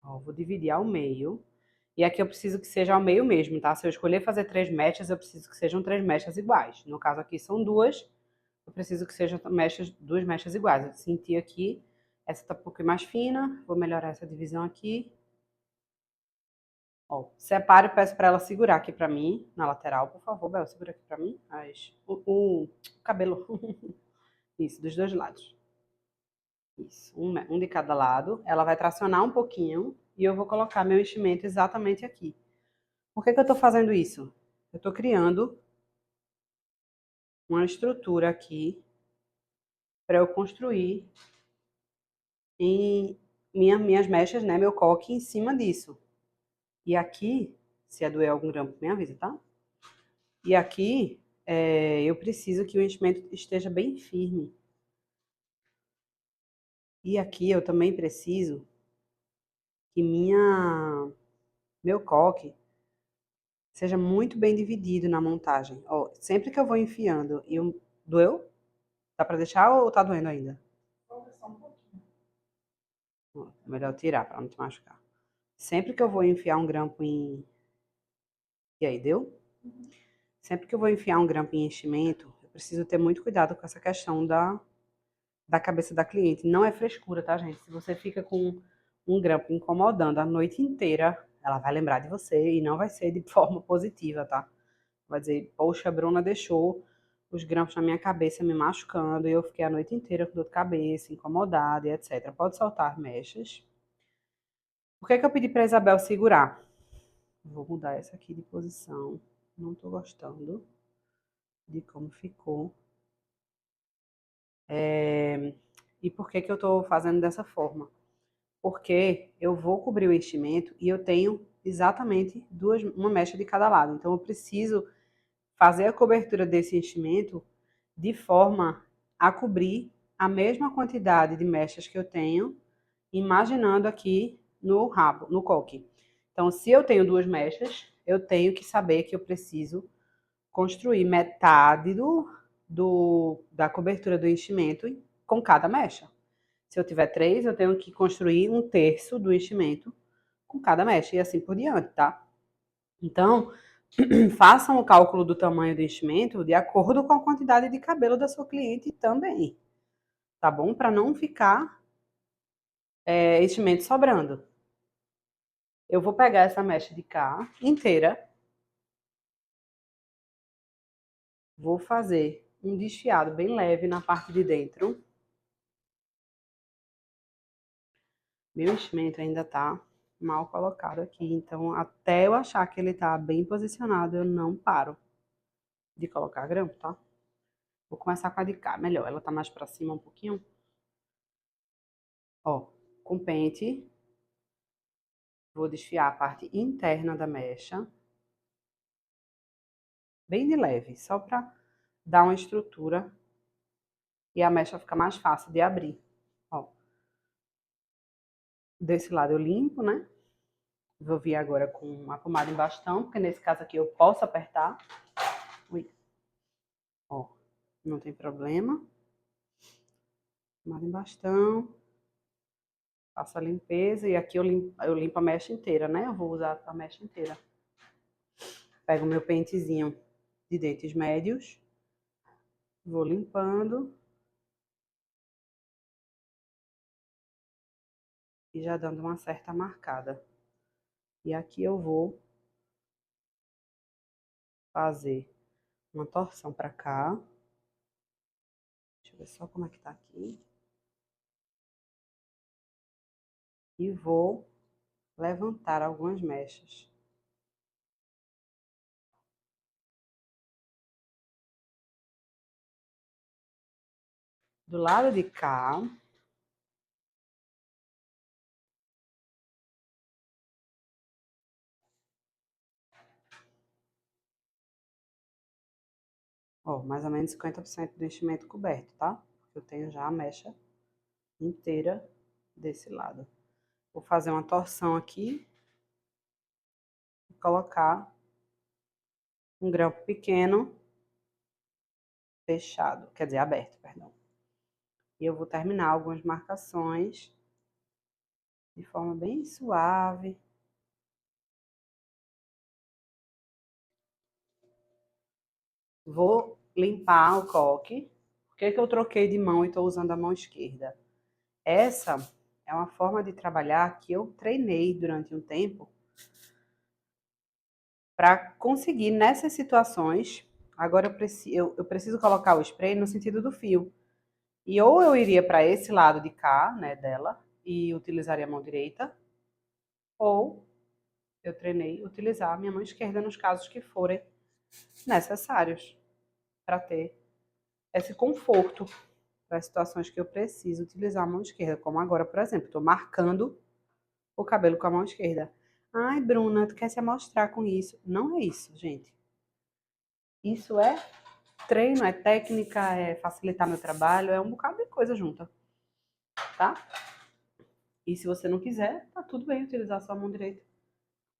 Ó, vou dividir ao meio. E aqui eu preciso que seja ao meio mesmo, tá? Se eu escolher fazer 3 mechas, eu preciso que sejam 3 mechas iguais. No caso aqui são 2. Eu preciso que sejam mechas, 2 mechas iguais. Eu senti aqui. Essa tá um pouquinho mais fina. Vou melhorar essa divisão aqui. Ó, separo e peço para ela segurar aqui para mim, na lateral, por favor, Bel, segura aqui para mim. O cabelo. Isso, dos dois lados. Isso, um de cada lado. Ela vai tracionar um pouquinho e eu vou colocar meu enchimento exatamente aqui. Por que que eu estou fazendo isso? Eu estou criando uma estrutura aqui para eu construir em minhas mechas, né, meu coque em cima disso. E aqui, se é doer algum grampo, me avisa, tá? E aqui, eu preciso que o enchimento esteja bem firme. E aqui eu também preciso que meu coque seja muito bem dividido na montagem. Ó, sempre que eu vou enfiando e doeu? Dá pra deixar ou tá doendo ainda? Ó, melhor tirar pra não te machucar. Sempre que eu vou enfiar um grampo em... E aí, deu? Sempre que eu vou enfiar um grampo em enchimento, eu preciso ter muito cuidado com essa questão da cabeça da cliente. Não é frescura, tá, gente? Se você fica com um grampo incomodando a noite inteira, ela vai lembrar de você e não vai ser de forma positiva, tá? Vai dizer, poxa, a Bruna deixou os grampos na minha cabeça me machucando e eu fiquei a noite inteira com dor de cabeça, incomodada e etc. Pode soltar mechas. Por que que eu pedi para Isabel segurar? Vou mudar essa aqui de posição. Não tô gostando de como ficou. E por que que eu tô fazendo dessa forma? Porque eu vou cobrir o enchimento e eu tenho exatamente uma mecha de cada lado. Então eu preciso fazer a cobertura desse enchimento de forma a cobrir a mesma quantidade de mechas que eu tenho, imaginando aqui no rabo, no coque. Então, se eu tenho 2 mechas, eu tenho que saber que eu preciso construir metade da cobertura do enchimento com cada mecha. Se eu tiver 3, eu tenho que construir 1/3 do enchimento com cada mecha e assim por diante, tá? Então, façam o cálculo do tamanho do enchimento de acordo com a quantidade de cabelo da sua cliente também, tá bom? Para não ficar enchimento sobrando. Eu vou pegar essa mecha de cá inteira. Vou fazer um desfiado bem leve na parte de dentro. Meu enchimento ainda tá mal colocado aqui, então até eu achar que ele tá bem posicionado, eu não paro de colocar grampo, tá? Vou começar com a de cá, melhor, ela tá mais pra cima um pouquinho. Ó, com pente, vou desfiar a parte interna da mecha. Bem de leve, só pra dar uma estrutura e a mecha ficar mais fácil de abrir. Ó, desse lado eu limpo, né? Vou vir agora com a pomada em bastão, porque nesse caso aqui eu posso apertar. Ui. Ó, não tem problema. Pomada em bastão. Faço a limpeza e aqui eu limpo a mecha inteira, né? Eu vou usar a mecha inteira. Pego o meu pentezinho de dentes médios. Vou limpando. E já dando uma certa marcada. E aqui eu vou fazer uma torção pra cá. Deixa eu ver só como é que tá aqui. E vou levantar algumas mechas. Do lado de cá, ó, mais ou menos 50% do enchimento coberto, tá? Eu tenho já a mecha inteira desse lado. Vou fazer uma torção aqui e colocar um grampo pequeno fechado, quer dizer, aberto, perdão. E eu vou terminar algumas marcações de forma bem suave. Vou limpar o coque. Por que que eu troquei de mão e estou usando a mão esquerda? Essa é uma forma de trabalhar que eu treinei durante um tempo para conseguir nessas situações. Agora eu preciso colocar o spray no sentido do fio. E ou eu iria para esse lado de cá, né, dela, e utilizaria a mão direita, ou eu treinei utilizar a minha mão esquerda nos casos que forem necessários para ter esse conforto para as situações que eu preciso utilizar a mão esquerda, como agora, por exemplo, estou marcando o cabelo com a mão esquerda. Ai, Bruna, tu quer se amostrar com isso? Não é isso, gente. Isso é treino, é técnica, é facilitar meu trabalho, é um bocado de coisa junta, tá? E se você não quiser, tá tudo bem utilizar só a mão direita.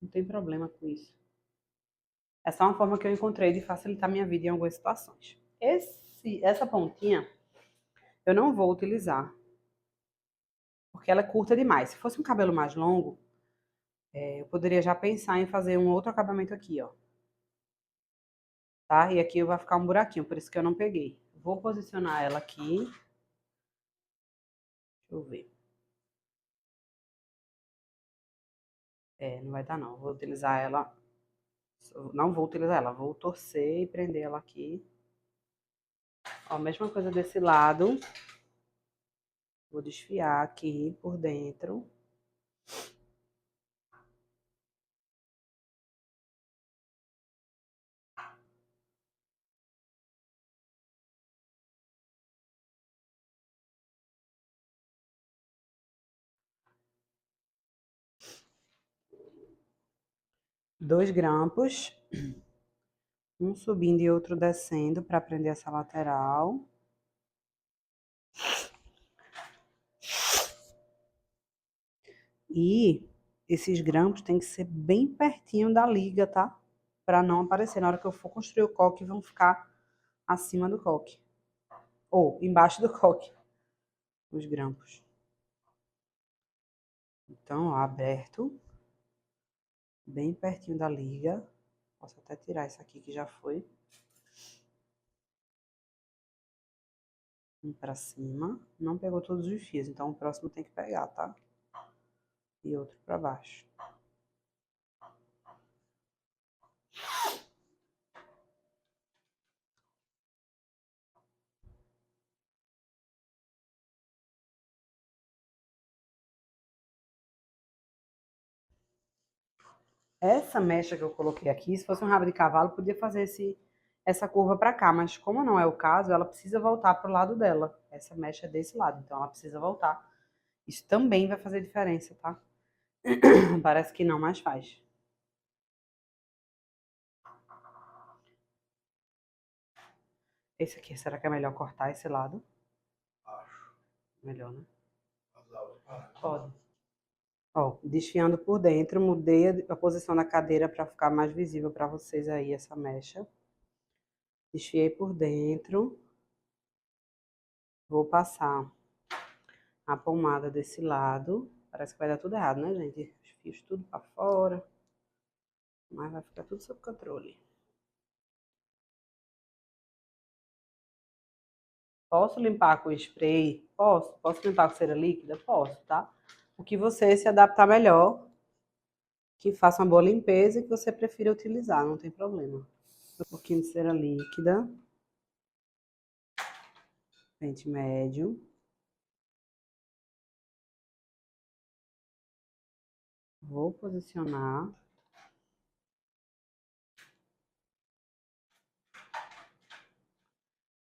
Não tem problema com isso. É só uma forma que eu encontrei de facilitar minha vida em algumas situações. Essa pontinha eu não vou utilizar, porque ela é curta demais. Se fosse um cabelo mais longo, eu poderia já pensar em fazer um outro acabamento aqui, ó. Tá? E aqui vai ficar um buraquinho, por isso que eu não peguei. Vou posicionar ela aqui. Deixa eu ver. Não vai dar não. Vou utilizar ela. Não vou utilizar ela, vou torcer e prender ela aqui. Ó, mesma coisa desse lado. Vou desfiar aqui por dentro. Dois grampos. Um subindo e outro descendo para prender essa lateral. E esses grampos tem que ser bem pertinho da liga, tá? Para não aparecer. Na hora que eu for construir o coque, vão ficar acima do coque. Ou embaixo do coque. Os grampos. Então, ó, aberto. Bem pertinho da liga. Posso até tirar isso aqui que já foi. Um pra cima. Não pegou todos os fios, então o próximo tem que pegar, tá? E outro pra baixo. Essa mecha que eu coloquei aqui, se fosse um rabo de cavalo, podia fazer essa curva para cá, mas como não é o caso, ela precisa voltar para o lado dela. Essa mecha é desse lado, então ela precisa voltar. Isso também vai fazer diferença, tá? Parece que não, mas faz. Esse aqui, será que é melhor cortar esse lado? Acho. Melhor, né? Pode. Ó, desfiando por dentro, mudei a posição da cadeira para ficar mais visível para vocês aí essa mecha. Desfiei por dentro. Vou passar a pomada desse lado. Parece que vai dar tudo errado, né, gente? Os fios tudo para fora. Mas vai ficar tudo sob controle. Posso limpar com spray? Posso. Posso limpar com cera líquida? Posso, tá? O que você se adaptar melhor, que faça uma boa limpeza e que você prefira utilizar, não tem problema. Um pouquinho de cera líquida. Pente médio. Vou posicionar.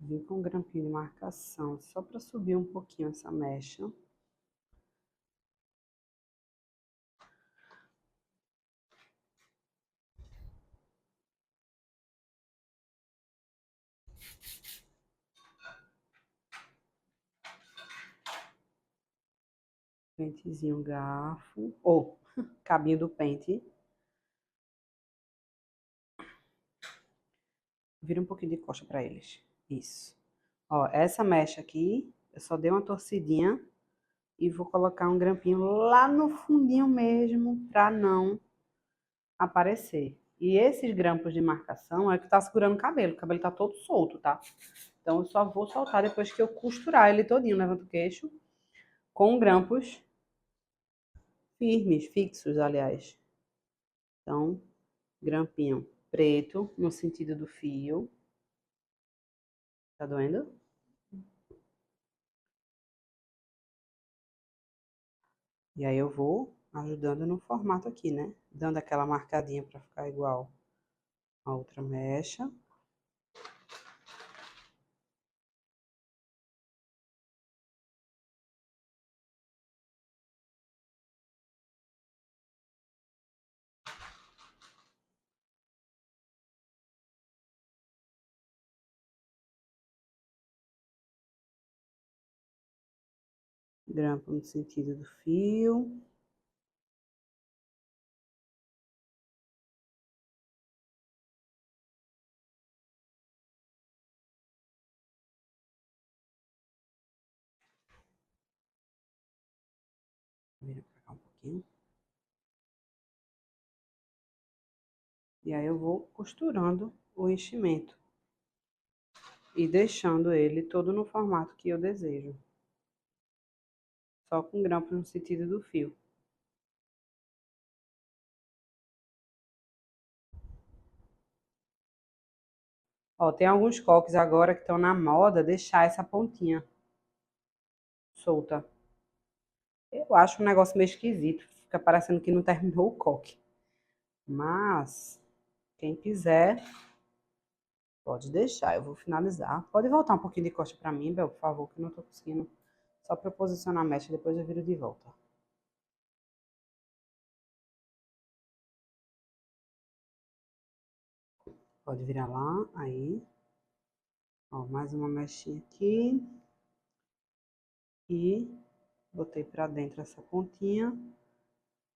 Vim com um grampinho de marcação, só para subir um pouquinho essa mecha. Pentezinho, garfo, ou cabinho do pente. Vira um pouquinho de costa para eles. Isso. Ó, essa mecha aqui, eu só dei uma torcidinha e vou colocar um grampinho lá no fundinho mesmo, para não aparecer. E esses grampos de marcação é que tá segurando o cabelo tá todo solto, tá? Então eu só vou soltar depois que eu costurar ele todinho, levanta o queixo, com grampos firmes, fixos, aliás. Então, grampinho preto no sentido do fio. Tá doendo? E aí eu vou ajudando no formato aqui, né? Dando aquela marcadinha para ficar igual a outra mecha. Grampo no sentido do fio. Vira pra cá um pouquinho. E aí eu vou costurando o enchimento. E deixando ele todo no formato que eu desejo. Só com grampo no sentido do fio. Ó, tem alguns coques agora que estão na moda deixar essa pontinha solta. Eu acho um negócio meio esquisito. Fica parecendo que não terminou o coque. Mas, quem quiser, pode deixar. Eu vou finalizar. Pode voltar um pouquinho de costa pra mim, Bel, por favor, que eu não tô conseguindo. Só pra eu posicionar a mecha, depois eu viro de volta. Pode virar lá, aí. Ó, mais uma mechinha aqui. E botei pra dentro essa pontinha.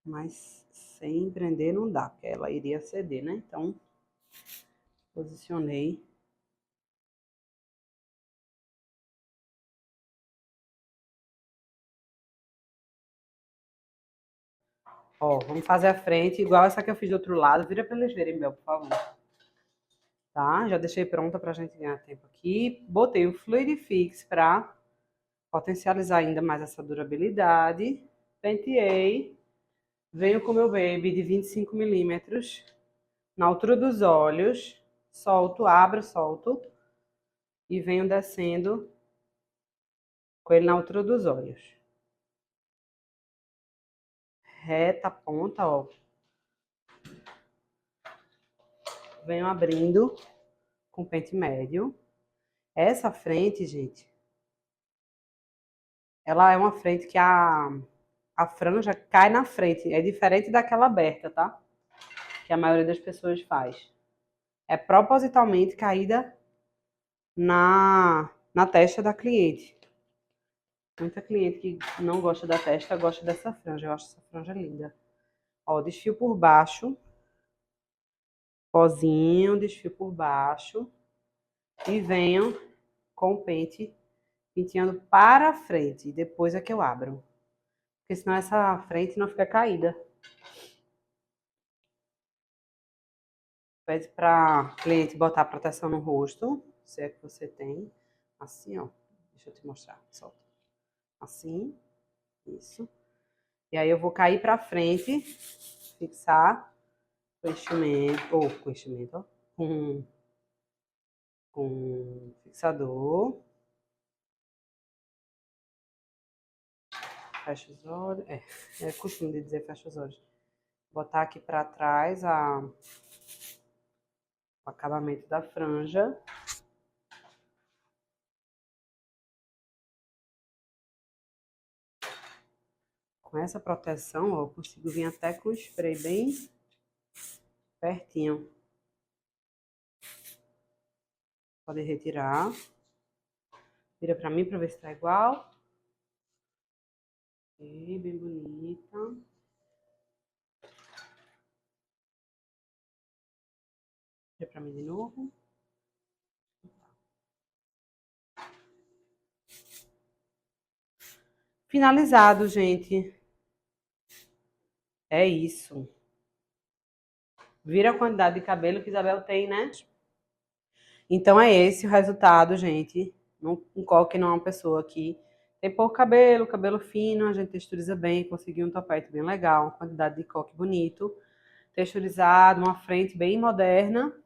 Mas sem prender não dá, porque ela iria ceder, né? Então, posicionei. Ó, vamos fazer a frente, igual essa que eu fiz do outro lado. Vira pra eles verem, Bel, por favor. Tá? Já deixei pronta pra gente ganhar tempo aqui. Botei o Fluidifix pra potencializar ainda mais essa durabilidade. Penteei. Venho com o meu baby de 25 milímetros na altura dos olhos. Solto, abro, solto. E venho descendo com ele na altura dos olhos. Reta a ponta, ó. venho abrindo com pente médio. Essa frente, gente, ela é uma frente que a franja cai na frente. É diferente daquela aberta, tá? Que a maioria das pessoas faz. É propositalmente caída na testa da cliente. Muita cliente que não gosta da testa gosta dessa franja. Eu acho essa franja linda. Ó, desfio por baixo. Pozinho, desfio por baixo. E venho com o pente penteando para frente. E depois é que eu abro. Porque senão essa frente não fica caída. Pede para cliente botar proteção no rosto, se é que você tem. Assim, ó. Deixa eu te mostrar. Solta. Assim. Isso. E aí eu vou cair para frente, fixar com enchimento, ou com enchimento, ó, com fixador. Fecha os olhos. É costume de dizer fecha os olhos. Botar aqui para trás o acabamento da franja. Com essa proteção, ó, eu consigo vir até com o spray bem pertinho. Pode retirar. Vira pra mim pra ver se tá igual. E bem bonita. Vira pra mim de novo. Finalizado, gente. É isso. Vira a quantidade de cabelo que Isabel tem, né? Então é esse o resultado, gente. Um coque não é uma pessoa que tem pouco cabelo, cabelo fino, a gente texturiza bem, conseguiu um topete bem legal, uma quantidade de coque bonito, texturizado, uma frente bem moderna.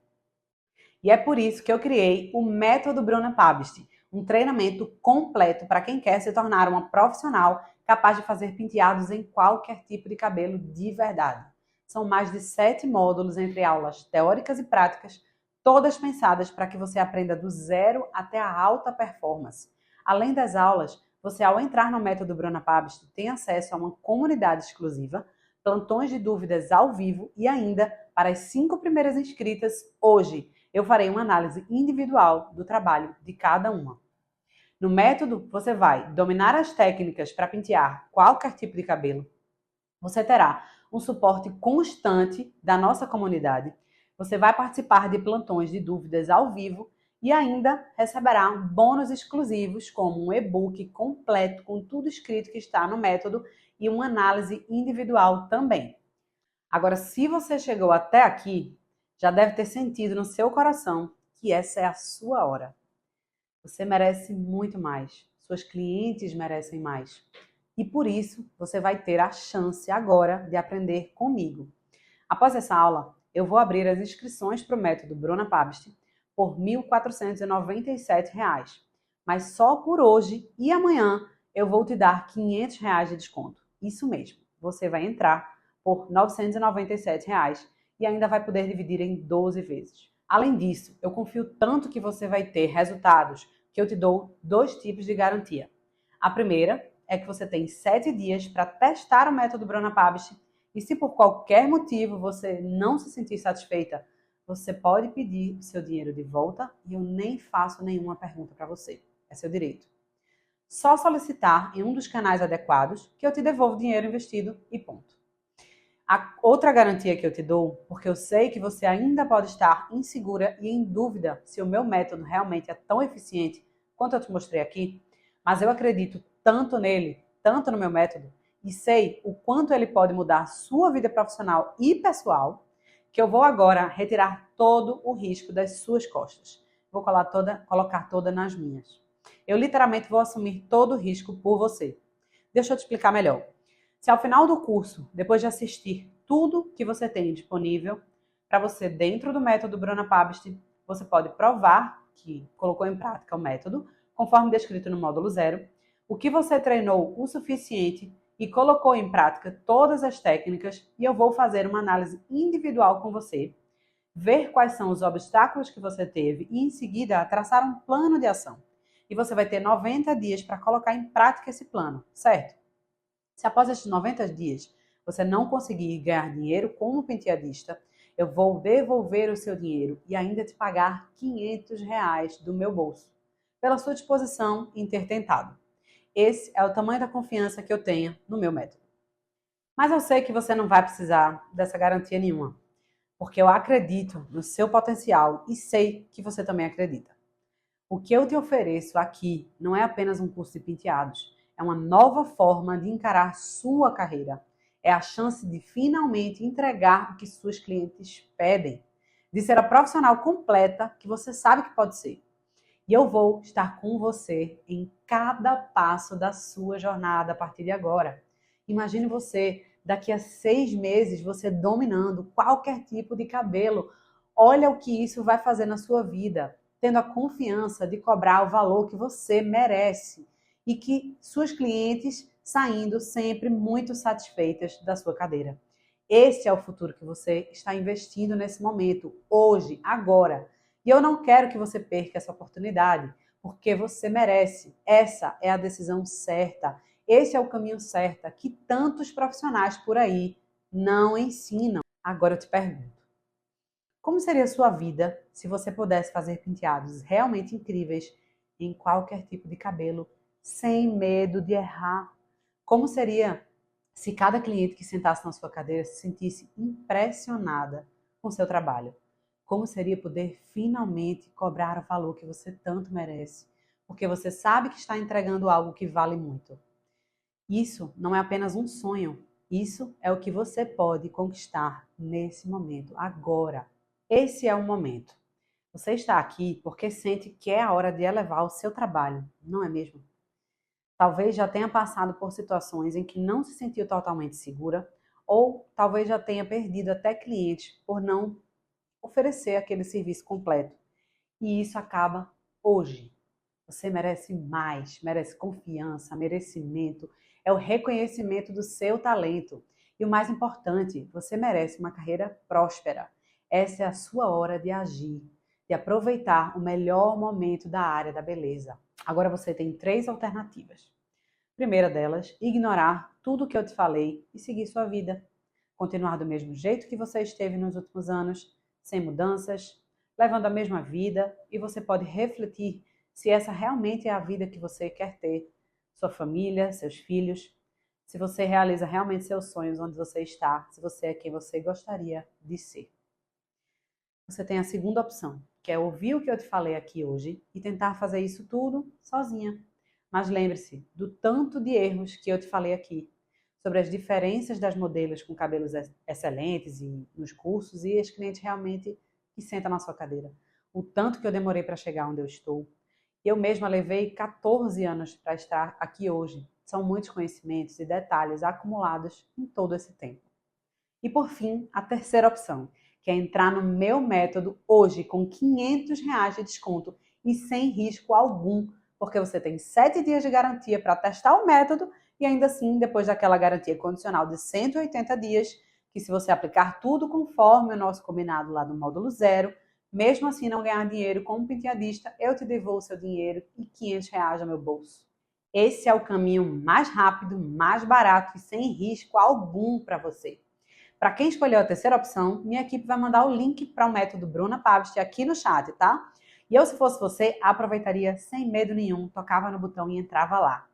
E é por isso que eu criei o Método Bruna Pabst, um treinamento completo para quem quer se tornar uma profissional capaz de fazer penteados em qualquer tipo de cabelo de verdade. São mais de 7 módulos entre aulas teóricas e práticas, todas pensadas para que você aprenda do zero até a alta performance. Além das aulas, você, ao entrar no Método Bruna Pabst, tem acesso a uma comunidade exclusiva, plantões de dúvidas ao vivo e ainda, para as 5 primeiras inscritas, hoje, eu farei uma análise individual do trabalho de cada uma. No método, você vai dominar as técnicas para pentear qualquer tipo de cabelo. Você terá um suporte constante da nossa comunidade. Você vai participar de plantões de dúvidas ao vivo e ainda receberá bônus exclusivos, como um e-book completo com tudo escrito que está no método e uma análise individual também. Agora, se você chegou até aqui, já deve ter sentido no seu coração que essa é a sua hora. Você merece muito mais. Suas clientes merecem mais. E por isso, você vai ter a chance agora de aprender comigo. Após essa aula, eu vou abrir as inscrições para o método Bruna Pabst por R$ 1.497. Mas só por hoje e amanhã eu vou te dar R$ 500 de desconto. Isso mesmo, você vai entrar por R$ 997 e ainda vai poder dividir em 12 vezes. Além disso, eu confio tanto que você vai ter resultados que eu te dou 2 tipos de garantia. A primeira é que você tem 7 dias para testar o método Bruna Pabst e se por qualquer motivo você não se sentir satisfeita, você pode pedir seu dinheiro de volta e eu nem faço nenhuma pergunta para você. É seu direito. Só solicitar em um dos canais adequados que eu te devolvo o dinheiro investido e ponto. A outra garantia que eu te dou, porque eu sei que você ainda pode estar insegura e em dúvida se o meu método realmente é tão eficiente quanto eu te mostrei aqui, mas eu acredito tanto nele, tanto no meu método, e sei o quanto ele pode mudar a sua vida profissional e pessoal, que eu vou agora retirar todo o risco das suas costas. Vou colocar toda nas minhas. Eu literalmente vou assumir todo o risco por você. Deixa eu te explicar melhor. Se ao final do curso, depois de assistir tudo que você tem disponível para você dentro do método Bruna Pabst, você pode provar que colocou em prática o método, conforme descrito no módulo 0, o que você treinou o suficiente e colocou em prática todas as técnicas, e eu vou fazer uma análise individual com você, ver quais são os obstáculos que você teve e, em seguida, traçar um plano de ação. E você vai ter 90 dias para colocar em prática esse plano, certo? Se após esses 90 dias você não conseguir ganhar dinheiro como penteadista, eu vou devolver o seu dinheiro e ainda te pagar R$ 500 do meu bolso, pela sua disposição em ter tentado. Esse é o tamanho da confiança que eu tenho no meu método. Mas eu sei que você não vai precisar dessa garantia nenhuma, porque eu acredito no seu potencial e sei que você também acredita. O que eu te ofereço aqui não é apenas um curso de penteados, é uma nova forma de encarar sua carreira. É a chance de finalmente entregar o que suas clientes pedem, de ser a profissional completa que você sabe que pode ser. E eu vou estar com você em cada passo da sua jornada a partir de agora. Imagine você, daqui a 6 meses, você dominando qualquer tipo de cabelo. Olha o que isso vai fazer na sua vida, tendo a confiança de cobrar o valor que você merece e que suas clientes saindo sempre muito satisfeitas da sua cadeira. Esse é o futuro que você está investindo nesse momento, hoje, agora. E eu não quero que você perca essa oportunidade, porque você merece. Essa é a decisão certa. Esse é o caminho certo que tantos profissionais por aí não ensinam. Agora eu te pergunto, como seria a sua vida se você pudesse fazer penteados realmente incríveis em qualquer tipo de cabelo, sem medo de errar? Como seria se cada cliente que sentasse na sua cadeira se sentisse impressionada com o seu trabalho? Como seria poder finalmente cobrar o valor que você tanto merece, porque você sabe que está entregando algo que vale muito? Isso não é apenas um sonho, isso é o que você pode conquistar nesse momento, agora. Esse é o momento. Você está aqui porque sente que é a hora de elevar o seu trabalho, não é mesmo? Talvez já tenha passado por situações em que não se sentiu totalmente segura, ou talvez já tenha perdido até clientes por não oferecer aquele serviço completo. E isso acaba hoje. Você merece mais, merece confiança, merecimento, é o reconhecimento do seu talento. E o mais importante, você merece uma carreira próspera. Essa é a sua hora de agir, de aproveitar o melhor momento da área da beleza. Agora você tem 3 alternativas. Primeira delas, ignorar tudo o que eu te falei e seguir sua vida. Continuar do mesmo jeito que você esteve nos últimos anos, sem mudanças, levando a mesma vida, e você pode refletir se essa realmente é a vida que você quer ter, sua família, seus filhos, se você realiza realmente seus sonhos onde você está, se você é quem você gostaria de ser. Você tem a segunda opção, que é ouvir o que eu te falei aqui hoje e tentar fazer isso tudo sozinha. Mas lembre-se do tanto de erros que eu te falei aqui, sobre as diferenças das modelos com cabelos excelentes e nos cursos e as clientes realmente que sentam na sua cadeira. O tanto que eu demorei para chegar onde eu estou. Eu mesma levei 14 anos para estar aqui hoje. São muitos conhecimentos e detalhes acumulados em todo esse tempo. E por fim, a terceira opção, que é entrar no meu método hoje com R$ 500 de desconto e sem risco algum, porque você tem 7 dias de garantia para testar o método e ainda assim, depois daquela garantia condicional de 180 dias, que se você aplicar tudo conforme o nosso combinado lá no módulo 0, mesmo assim não ganhar dinheiro como penteadista, eu te devolvo o seu dinheiro e R$ 500 no meu bolso. Esse é o caminho mais rápido, mais barato e sem risco algum para você. Para quem escolheu a terceira opção, minha equipe vai mandar o link para o método Bruna Pavest aqui no chat, tá? E eu, se fosse você, aproveitaria sem medo nenhum, tocava no botão e entrava lá.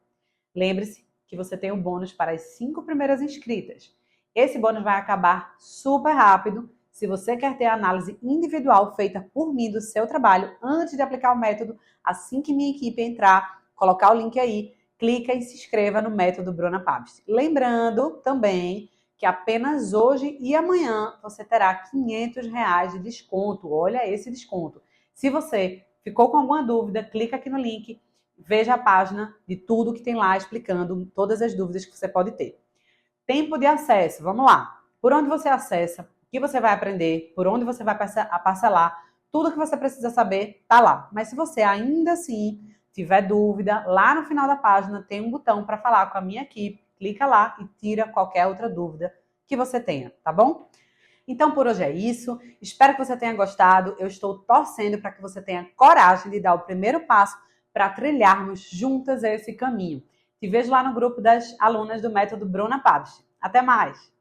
Lembre-se que você tem um bônus para as 5 primeiras inscritas. Esse bônus vai acabar super rápido. Se você quer ter a análise individual feita por mim do seu trabalho antes de aplicar o método, assim que minha equipe entrar, colocar o link aí, clica e se inscreva no método Bruna Pavest. Lembrando também que apenas hoje e amanhã você terá R$ 500 de desconto. Olha esse desconto. Se você ficou com alguma dúvida, clica aqui no link, veja a página de tudo que tem lá explicando todas as dúvidas que você pode ter. Tempo de acesso, vamos lá. Por onde você acessa, o que você vai aprender, por onde você vai parcelar, tudo que você precisa saber está lá. Mas se você ainda assim tiver dúvida, lá no final da página tem um botão para falar com a minha equipe. Clica lá e tira qualquer outra dúvida que você tenha, tá bom? Então, por hoje é isso. Espero que você tenha gostado. Eu estou torcendo para que você tenha coragem de dar o primeiro passo para trilharmos juntas esse caminho. Te vejo lá no grupo das alunas do Método Bruna Pabst. Até mais!